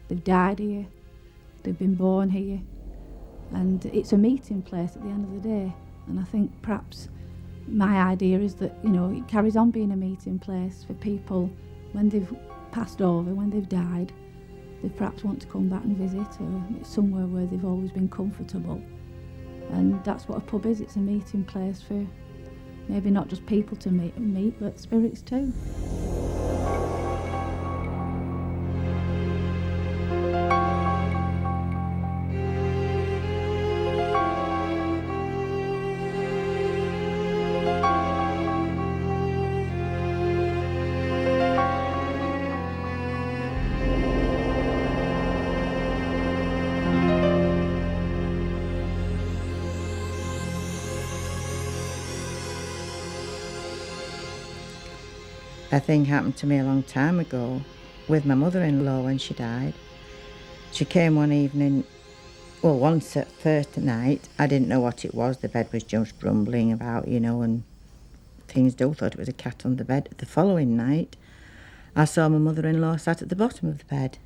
they've died here, they've been born here, and it's a meeting place at the end of the day. And I think perhaps my idea is that, you know, it carries on being a meeting place for people when they've passed over, when they've died. They perhaps want to come back and visit, or it's somewhere where they've always been comfortable. And that's what a pub is. It's a meeting place for maybe not just people to meet, but spirits too. A thing happened to me a long time ago with my mother-in-law when she died. She came one evening, well, once at first night. I didn't know what it was. The bed was just rumbling about, you know, and things do. Thought it was a cat on the bed. The following night, I saw my mother-in-law sat at the bottom of the bed,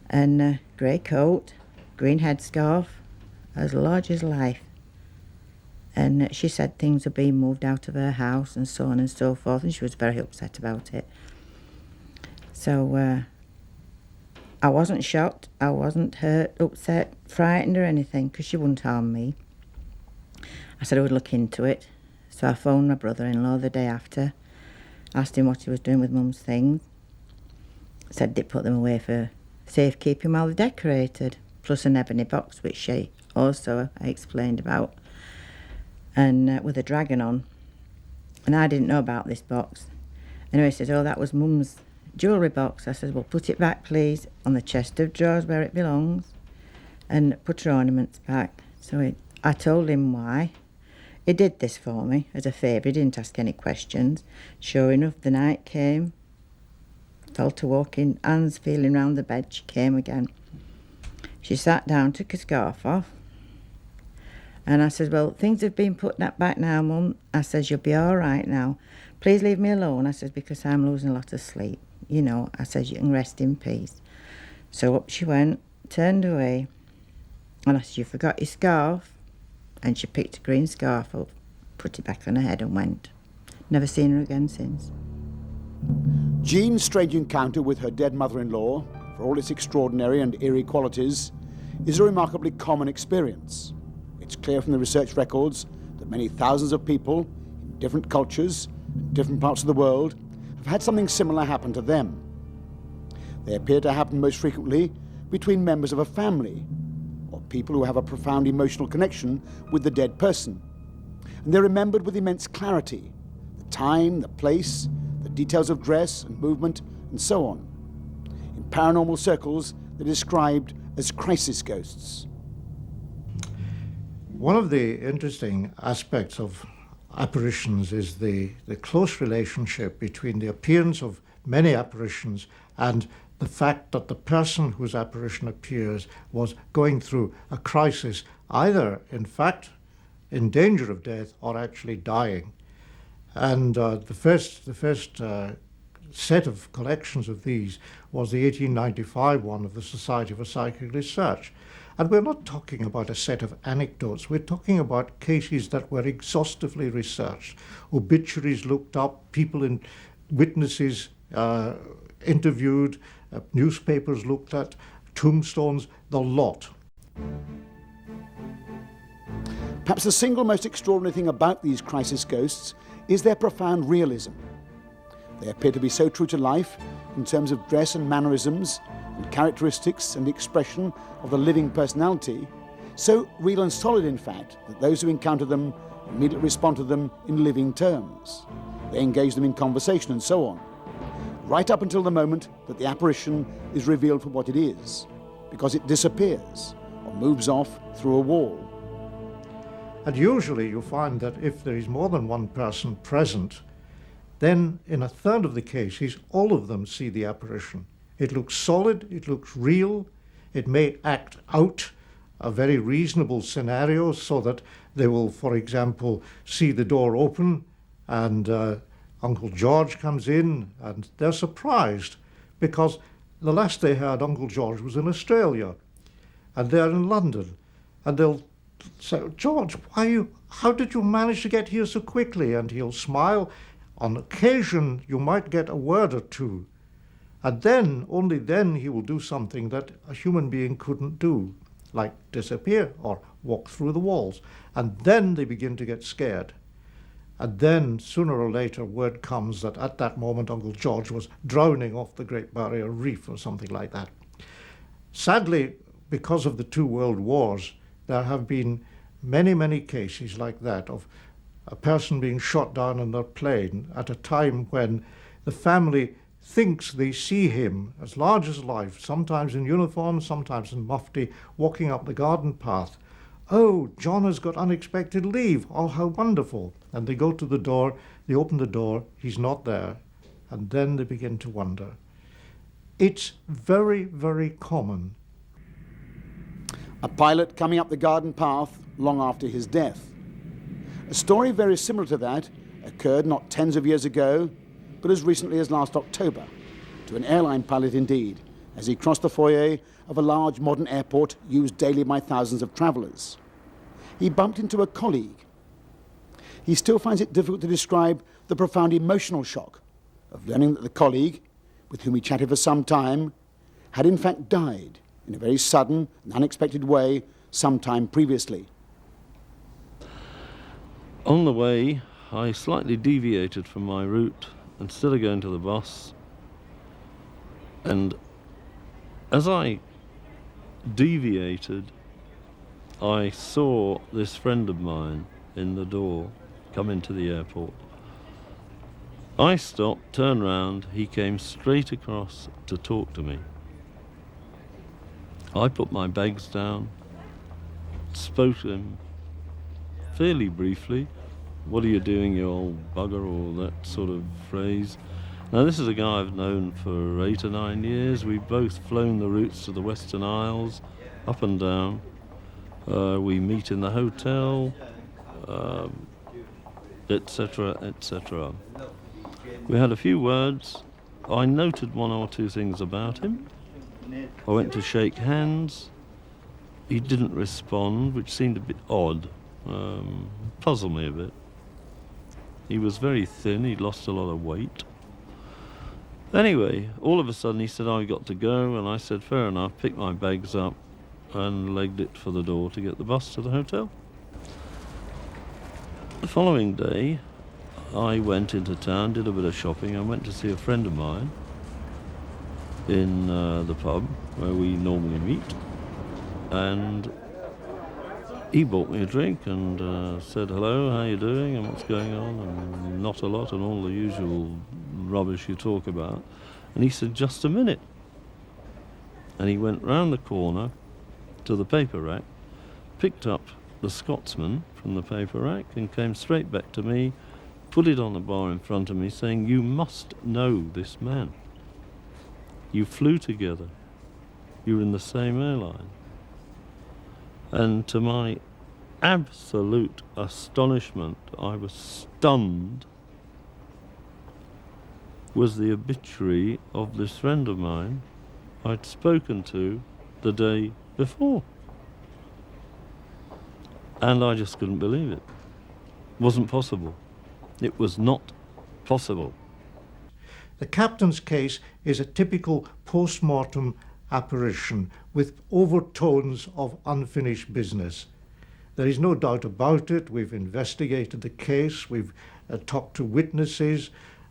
and grey coat, green headscarf, as large as life. And she said things were being moved out of her house and so on and so forth, and she was very upset about it. So I wasn't shocked, I wasn't hurt, upset, frightened or anything, because she wouldn't harm me. I said I would look into it. So I phoned my brother-in-law the day after, asked him what he was doing with Mum's things. Said they'd put them away for safekeeping while they're decorated, plus an ebony box, which she also explained about, and with a dragon on. And I didn't know about this box. Anyway, he says, oh, that was Mum's jewellery box. I said, well, put it back, please, on the chest of drawers where it belongs, and put her ornaments back. So I told him why. He did this for me as a favour. He didn't ask any questions. Sure enough, the night came. Fell to walking, hands feeling round the bed. She came again. She sat down, took her scarf off, and I said, well, things have been put back now, Mum. I says, you'll be all right now. Please leave me alone. I says, because I'm losing a lot of sleep. You know, I says, you can rest in peace. So up she went, turned away, and I said, you forgot your scarf. And she picked a green scarf up, put it back on her head and went. Never seen her again since. Jean's strange encounter with her dead mother-in-law, for all its extraordinary and eerie qualities, is a remarkably common experience. It's clear from the research records that many thousands of people in different cultures, in different parts of the world, have had something similar happen to them. They appear to happen most frequently between members of a family, or people who have a profound emotional connection with the dead person. And they're remembered with immense clarity: the time, the place, the details of dress and movement, and so on. In paranormal circles, they're described as crisis ghosts. One of the interesting aspects of apparitions is the close relationship between the appearance of many apparitions and the fact that the person whose apparition appears was going through a crisis, either in fact in danger of death or actually dying. And the first set of collections of these was the 1895 one of the Society for Psychic Research. And we're not talking about a set of anecdotes, we're talking about cases that were exhaustively researched, obituaries looked up, witnesses interviewed, newspapers looked at, tombstones, the lot. Perhaps the single most extraordinary thing about these crisis ghosts is their profound realism. They appear to be so true to life in terms of dress and mannerisms and characteristics and expression of the living personality, so real and solid in fact that those who encounter them immediately respond to them in living terms. They engage them in conversation and so on, right up until the moment that the apparition is revealed for what it is, because it disappears or moves off through a wall. And usually you find that if there is more than one person present, then in a third of the cases, all of them see the apparition. It looks solid, it looks real, it may act out a very reasonable scenario so that they will, for example, see the door open and Uncle George comes in and they're surprised because the last they heard Uncle George was in Australia and they're in London, and they'll say, George, how did you manage to get here so quickly? And he'll smile. On occasion, you might get a word or two. And then, only then, he will do something that a human being couldn't do, like disappear or walk through the walls. And then they begin to get scared. And then, sooner or later, word comes that at that moment, Uncle George was drowning off the Great Barrier Reef or something like that. Sadly, because of the 2 world wars, there have been many, many cases like that of a person being shot down in their plane at a time when the family thinks they see him as large as life, sometimes in uniform, sometimes in mufti, walking up the garden path. Oh, John has got unexpected leave. Oh, how wonderful. And they go to the door, they open the door, he's not there. And then they begin to wonder. It's very, very common. A pilot coming up the garden path long after his death. A story very similar to that occurred not tens of years ago, but as recently as last October, to an airline pilot indeed, as he crossed the foyer of a large modern airport used daily by thousands of travellers. He bumped into a colleague. He still finds it difficult to describe the profound emotional shock of learning that the colleague, with whom he chatted for some time, had in fact died in a very sudden and unexpected way some time previously. On the way, I slightly deviated from my route instead of going to the bus. And as I deviated, I saw this friend of mine in the door come into the airport. I stopped, turned round, he came straight across to talk to me. I put my bags down, spoke to him fairly briefly. What are you doing, you old bugger, or that sort of phrase. Now, this is a guy I've known for 8 or 9 years. We've both flown the routes to the Western Isles, up and down. We meet in the hotel, etc., etc. We had a few words. I noted 1 or 2 things about him. I went to shake hands. He didn't respond, which seemed a bit odd. Puzzled me a bit. He was very thin, he'd lost a lot of weight. Anyway, all of a sudden he said, I've got to go, and I said, fair enough, picked my bags up and legged it for the door to get the bus to the hotel. The following day, I went into town, did a bit of shopping, and went to see a friend of mine in the pub where we normally meet, and he bought me a drink and said, hello, how you doing, and what's going on, and not a lot, and all the usual rubbish you talk about. And he said, just a minute. And he went round the corner to the paper rack, picked up the Scotsman from the paper rack, and came straight back to me, put it on the bar in front of me, saying, you must know this man. You flew together. You were in the same airline. And to my absolute astonishment, I was stunned, was the obituary of this friend of mine I'd spoken to the day before. And I just couldn't believe it. Wasn't possible. It was not possible. The captain's case is a typical post-mortem apparition with overtones of unfinished business. There is no doubt about it. We've investigated the case, we've talked to witnesses,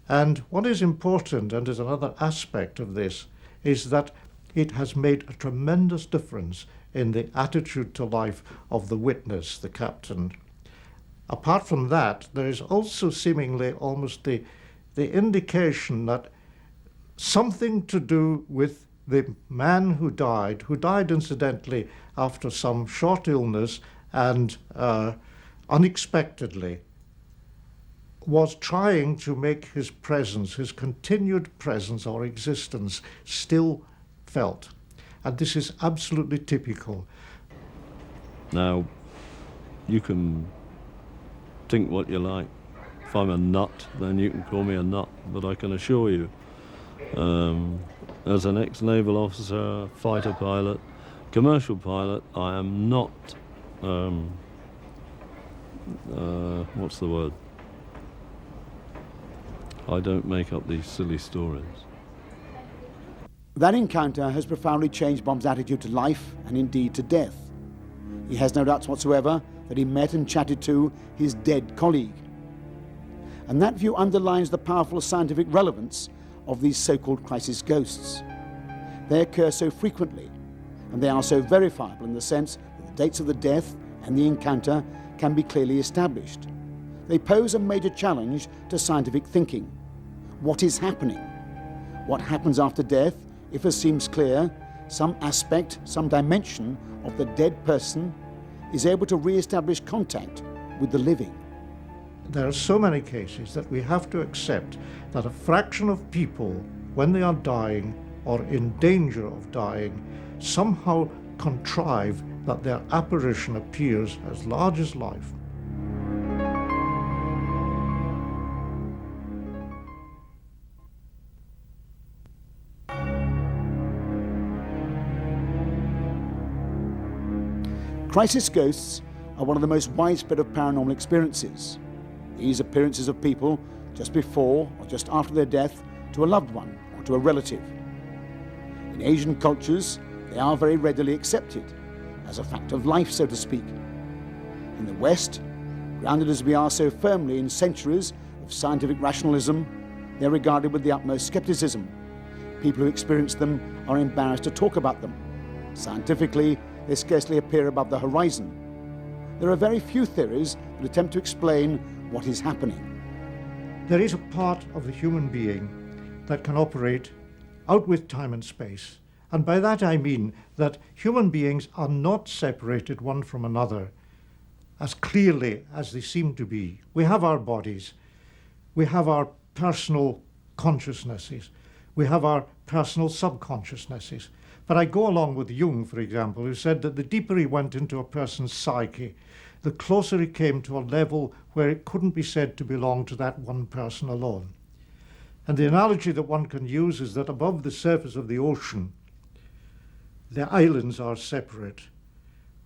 and what is important, and is another aspect of this, is that it has made a tremendous difference in the attitude to life of the witness, the captain. Apart from that, there is also seemingly almost the indication that something to do with the man who died incidentally after some short illness and unexpectedly, was trying to make his presence, his continued presence or existence, still felt. And this is absolutely typical. Now, you can think what you like. If I'm a nut, then you can call me a nut, but I can assure you, as an ex-naval officer, fighter pilot, commercial pilot, I am not, what's the word? I don't make up these silly stories. That encounter has profoundly changed Bob's attitude to life and indeed to death. He has no doubts whatsoever that he met and chatted to his dead colleague. And that view underlines the powerful scientific relevance of these so-called crisis ghosts. They occur so frequently, and they are so verifiable in the sense that the dates of the death and the encounter can be clearly established. They pose a major challenge to scientific thinking. What is happening? What happens after death if, as seems clear, some aspect, some dimension of the dead person is able to re-establish contact with the living? There are so many cases that we have to accept that a fraction of people, when they are dying or in danger of dying, somehow contrive that their apparition appears as large as life. Crisis ghosts are one of the most widespread of paranormal experiences. These appearances of people just before or just after their death to a loved one or to a relative. In Asian cultures, they are very readily accepted as a fact of life, so to speak. In the West, grounded as we are so firmly in centuries of scientific rationalism, they are regarded with the utmost skepticism. People who experience them are embarrassed to talk about them. Scientifically, they scarcely appear above the horizon. There are very few theories that attempt to explain what is happening. There is a part of the human being that can operate out with time and space. And by that I mean that human beings are not separated one from another as clearly as they seem to be. We have our bodies, we have our personal consciousnesses, we have our personal subconsciousnesses. But I go along with Jung, for example, who said that the deeper he went into a person's psyche, the closer he came to a level where it couldn't be said to belong to that one person alone. And the analogy that one can use is that above the surface of the ocean, the islands are separate.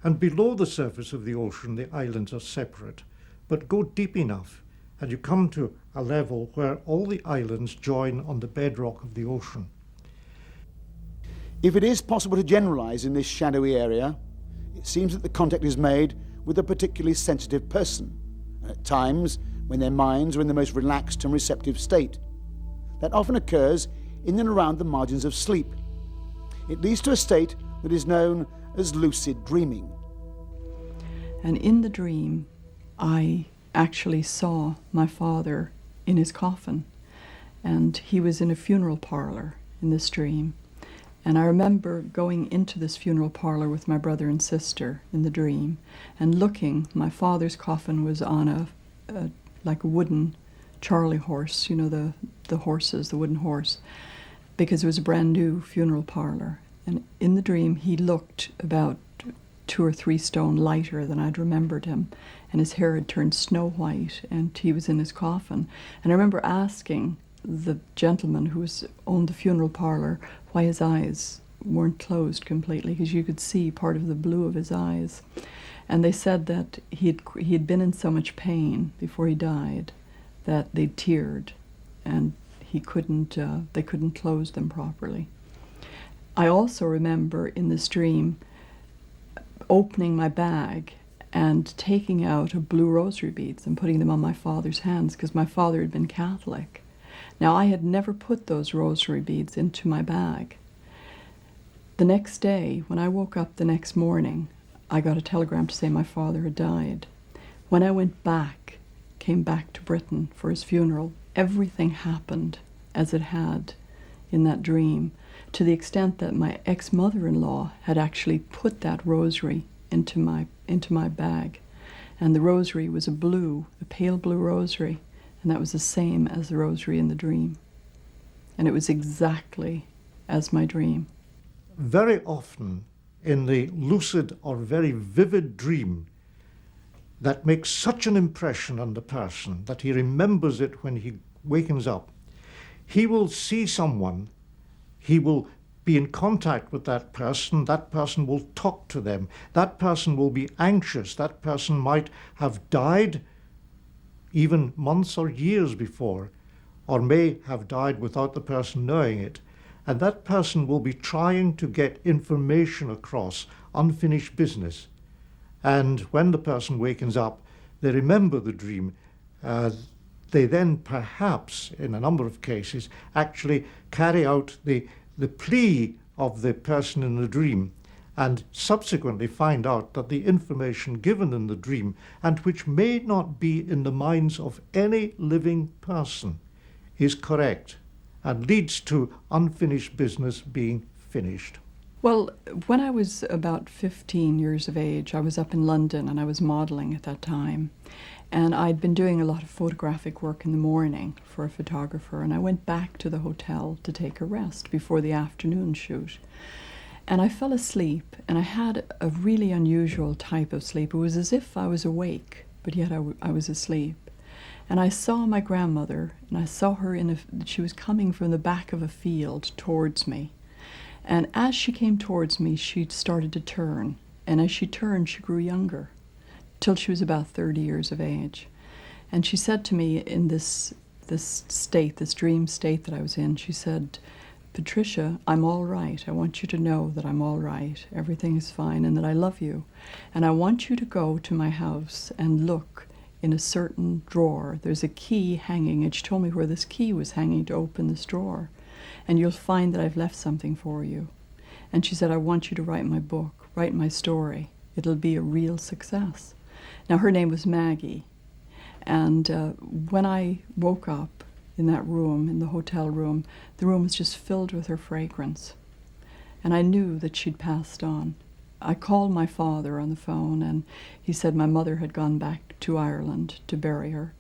And below the surface of the ocean, the islands are separate. But go deep enough, and you come to a level where all the islands join on the bedrock of the ocean. If it is possible to generalize in this shadowy area, it seems that the contact is made with a particularly sensitive person, and at times when their minds are in the most relaxed and receptive state. That often occurs in and around the margins of sleep. It leads to a state that is known as lucid dreaming. And in the dream, I actually saw my father in his coffin, and he was in a funeral parlor in this dream. And I remember going into this funeral parlor with my brother and sister in the dream and looking. My father's coffin was on like a wooden Charlie horse, you know, the horses, the wooden horse, because it was a brand new funeral parlor. And in the dream, he looked about 2 or 3 stone lighter than I'd remembered him, and his hair had turned snow white, and he was in his coffin. And I remember asking the gentleman who owned the funeral parlour why his eyes weren't closed completely, because you could see part of the blue of his eyes. And they said that he'd been in so much pain before he died that they'd teared, and they couldn't close them properly. I also remember in this dream opening my bag and taking out a blue rosary beads and putting them on my father's hands, because my father had been Catholic. Now, I had never put those rosary beads into my bag. The next day, when I woke up the next morning, I got a telegram to say my father had died. When I came back to Britain for his funeral, everything happened as it had in that dream, to the extent that my ex-mother-in-law had actually put that rosary into my bag. And the rosary was a pale blue rosary, and that was the same as the rosary in the dream. And it was exactly as my dream. Very often in the lucid or very vivid dream that makes such an impression on the person that he remembers it when he wakens up, he will see someone, he will be in contact with that person will talk to them, that person will be anxious, that person might have died even months or years before, or may have died without the person knowing it, and that person will be trying to get information across, unfinished business. And when the person wakens up, they remember the dream. They then perhaps, in a number of cases, actually carry out the plea of the person in the dream, and subsequently find out that the information given in the dream, and which may not be in the minds of any living person, is correct and leads to unfinished business being finished. Well, when I was about 15 years of age, I was up in London and I was modelling at that time. And I'd been doing a lot of photographic work in the morning for a photographer, and I went back to the hotel to take a rest before the afternoon shoot. And I fell asleep, and I had a really unusual type of sleep. It was as if I was awake, but yet I was asleep. And I saw my grandmother, and I saw her she was coming from the back of a field towards me. And as she came towards me, she started to turn. And as she turned, she grew younger, till she was about 30 years of age. And she said to me in this dream state that I was in, she said, "Patricia, I'm all right. I want you to know that I'm all right. Everything is fine, and that I love you. And I want you to go to my house and look in a certain drawer. There's a key hanging," and she told me where this key was hanging to open this drawer. "And you'll find that I've left something for you." And she said, "I want you to write my book, write my story. It'll be a real success." Now, her name was Maggie. And when I woke up in that room, in the hotel room, the room was just filled with her fragrance. And I knew that she'd passed on. I called my father on the phone, and he said my mother had gone back to Ireland to bury her.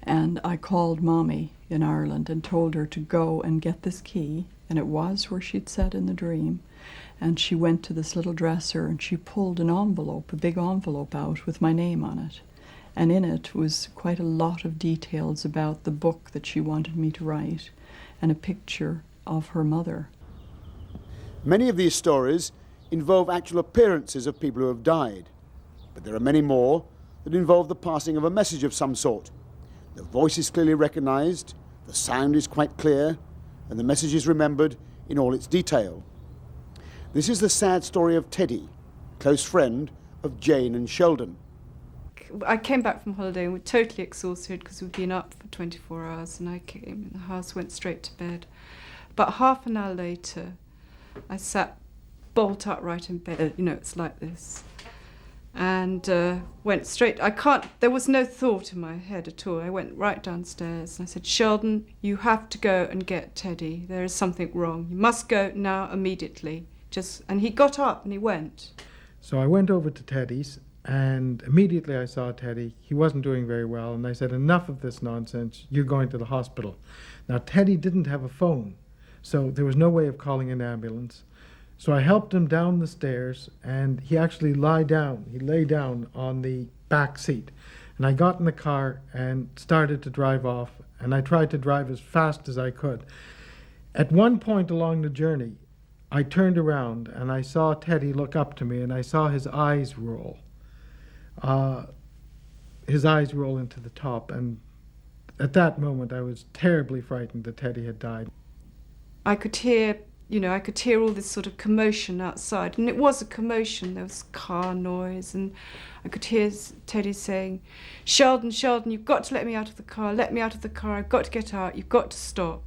And I called Mommy in Ireland and told her to go and get this key, and it was where she'd said in the dream. And she went to this little dresser and she pulled an envelope, a big envelope out with my name on it. And in it was quite a lot of details about the book that she wanted me to write, and a picture of her mother. Many of these stories involve actual appearances of people who have died, but there are many more that involve the passing of a message of some sort. The voice is clearly recognised, the sound is quite clear, and the message is remembered in all its detail. This is the sad story of Teddy, close friend of Jane and Sheldon. I came back from holiday and we're totally exhausted because we'd been up for 24 hours, and I came in the house, went straight to bed. About half an hour later, I sat bolt upright in bed, it's like this, and went straight. There was no thought in my head at all. I went right downstairs and I said, "Sheldon, you have to go and get Teddy. There is something wrong. You must go now, immediately." And he got up and he went. So I went over to Teddy's, and immediately I saw Teddy. He wasn't doing very well, and I said, "Enough of this nonsense. You're going to the hospital." Now, Teddy didn't have a phone, so there was no way of calling an ambulance. So I helped him down the stairs, and he actually lay down on the back seat. And I got in the car and started to drive off, and I tried to drive as fast as I could. At one point along the journey, I turned around and I saw Teddy look up to me, and I saw his eyes roll. His eyes roll into the top, and at that moment I was terribly frightened that Teddy had died. I could hear all this sort of commotion outside, and it was a commotion. There was car noise, and I could hear Teddy saying, Sheldon, you've got to let me out of the car, I've got to get out, you've got to stop.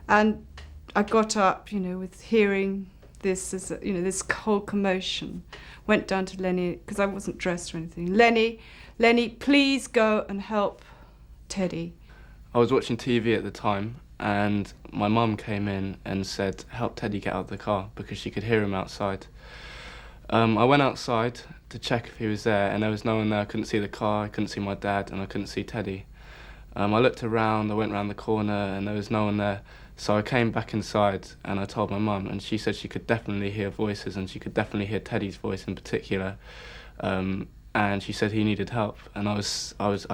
And I got up, with hearing this, this whole commotion. Went down to Lenny, because I wasn't dressed or anything. Lenny, please go and help Teddy. I was watching TV at the time, and my mum came in and said, help Teddy get out of the car, because she could hear him outside. I went outside to check if he was there, and there was no one there. I couldn't see the car, I couldn't see my dad, and I couldn't see Teddy. I looked around, I went round the corner, and there was no one there. So I came back inside and I told my mum, and she said she could definitely hear voices, and she could definitely hear Teddy's voice in particular. And she said he needed help, and I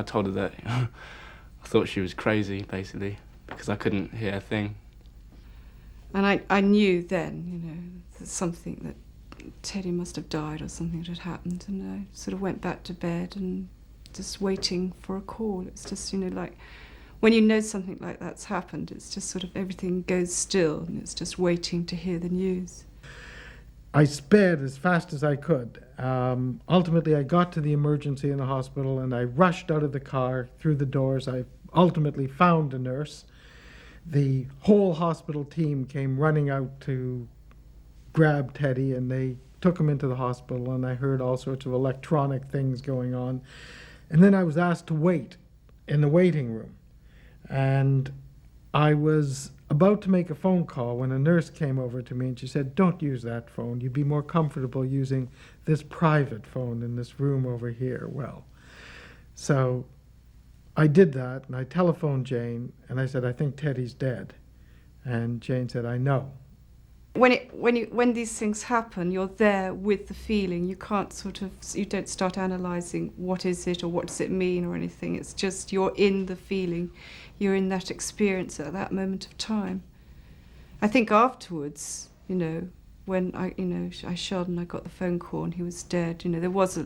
told her that I thought she was crazy, basically, because I couldn't hear a thing. And I knew then, that something, that Teddy must have died or something had happened, and I sort of went back to bed and just waiting for a call. It's just, like when you know something like that's happened, it's just sort of everything goes still, and it's just waiting to hear the news. I sped as fast as I could. Ultimately, I got to the emergency in the hospital, and I rushed out of the car through the doors. I ultimately found a nurse. The whole hospital team came running out to grab Teddy, and they took him into the hospital, and I heard all sorts of electronic things going on. And then I was asked to wait in the waiting room. And I was about to make a phone call when a nurse came over to me, and she said, don't use that phone. You'd be more comfortable using this private phone in this room over here. Well, so I did that, and I telephoned Jane, and I said, I think Teddy's dead. And Jane said, I know. When these things happen, you're there with the feeling. You don't start analysing what is it or what does it mean or anything. It's just you're in the feeling. You're in that experience at that moment of time. I think afterwards, when Sheldon, I got the phone call and he was dead, there was a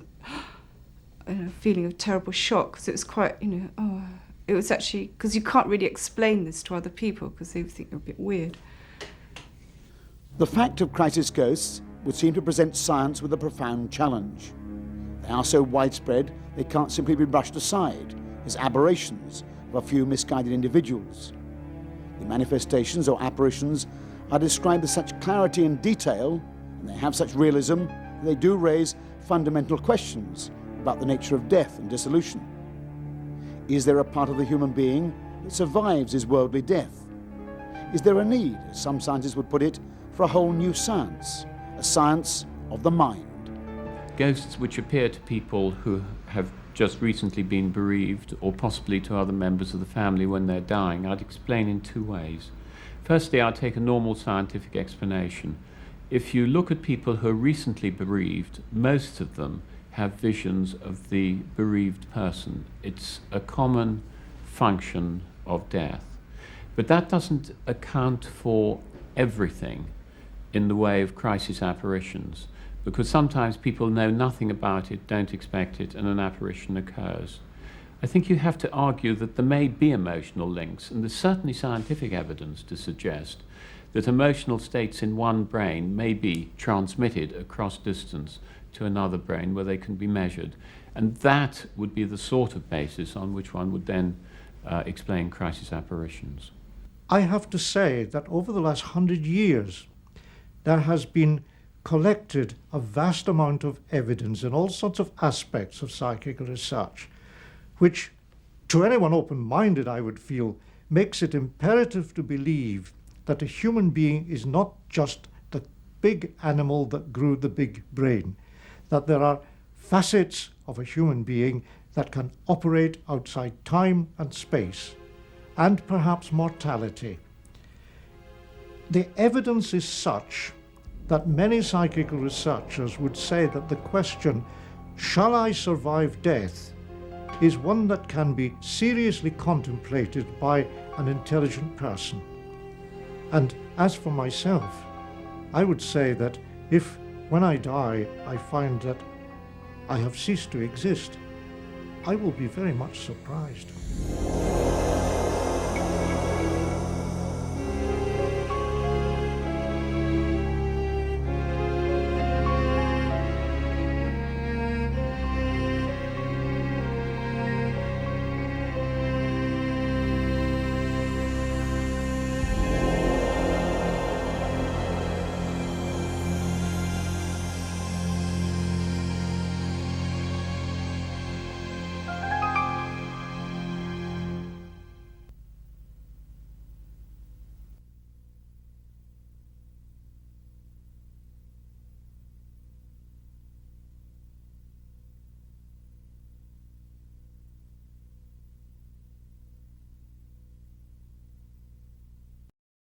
feeling of terrible shock, because it was quite, it was actually, because you can't really explain this to other people because they think you're a bit weird. The fact of crisis ghosts would seem to present science with a profound challenge. They are so widespread they can't simply be brushed aside as aberrations of a few misguided individuals. The manifestations or apparitions are described with such clarity and detail, and they have such realism, that they do raise fundamental questions about the nature of death and dissolution. Is there a part of the human being that survives his worldly death? Is there a need, as some scientists would put it, for a whole new science, a science of the mind? Ghosts which appear to people who have just recently been bereaved, or possibly to other members of the family when they're dying, I'd explain in two ways. Firstly, I'd take a normal scientific explanation. If you look at people who are recently bereaved, most of them have visions of the bereaved person. It's a common function of death. But that doesn't account for everything in the way of crisis apparitions, because sometimes people know nothing about it, don't expect it, and an apparition occurs. I think you have to argue that there may be emotional links, and there's certainly scientific evidence to suggest that emotional states in one brain may be transmitted across distance to another brain where they can be measured. And that would be the sort of basis on which one would then explain crisis apparitions. I have to say that over the last 100 years, there has been collected a vast amount of evidence in all sorts of aspects of psychic research, which, to anyone open-minded, I would feel, makes it imperative to believe that a human being is not just the big animal that grew the big brain, that there are facets of a human being that can operate outside time and space, and perhaps mortality. the evidence is such that many psychical researchers would say that the question, shall I survive death, is one that can be seriously contemplated by an intelligent person. And as for myself, I would say that if, when I die, I find that I have ceased to exist, I will be very much surprised.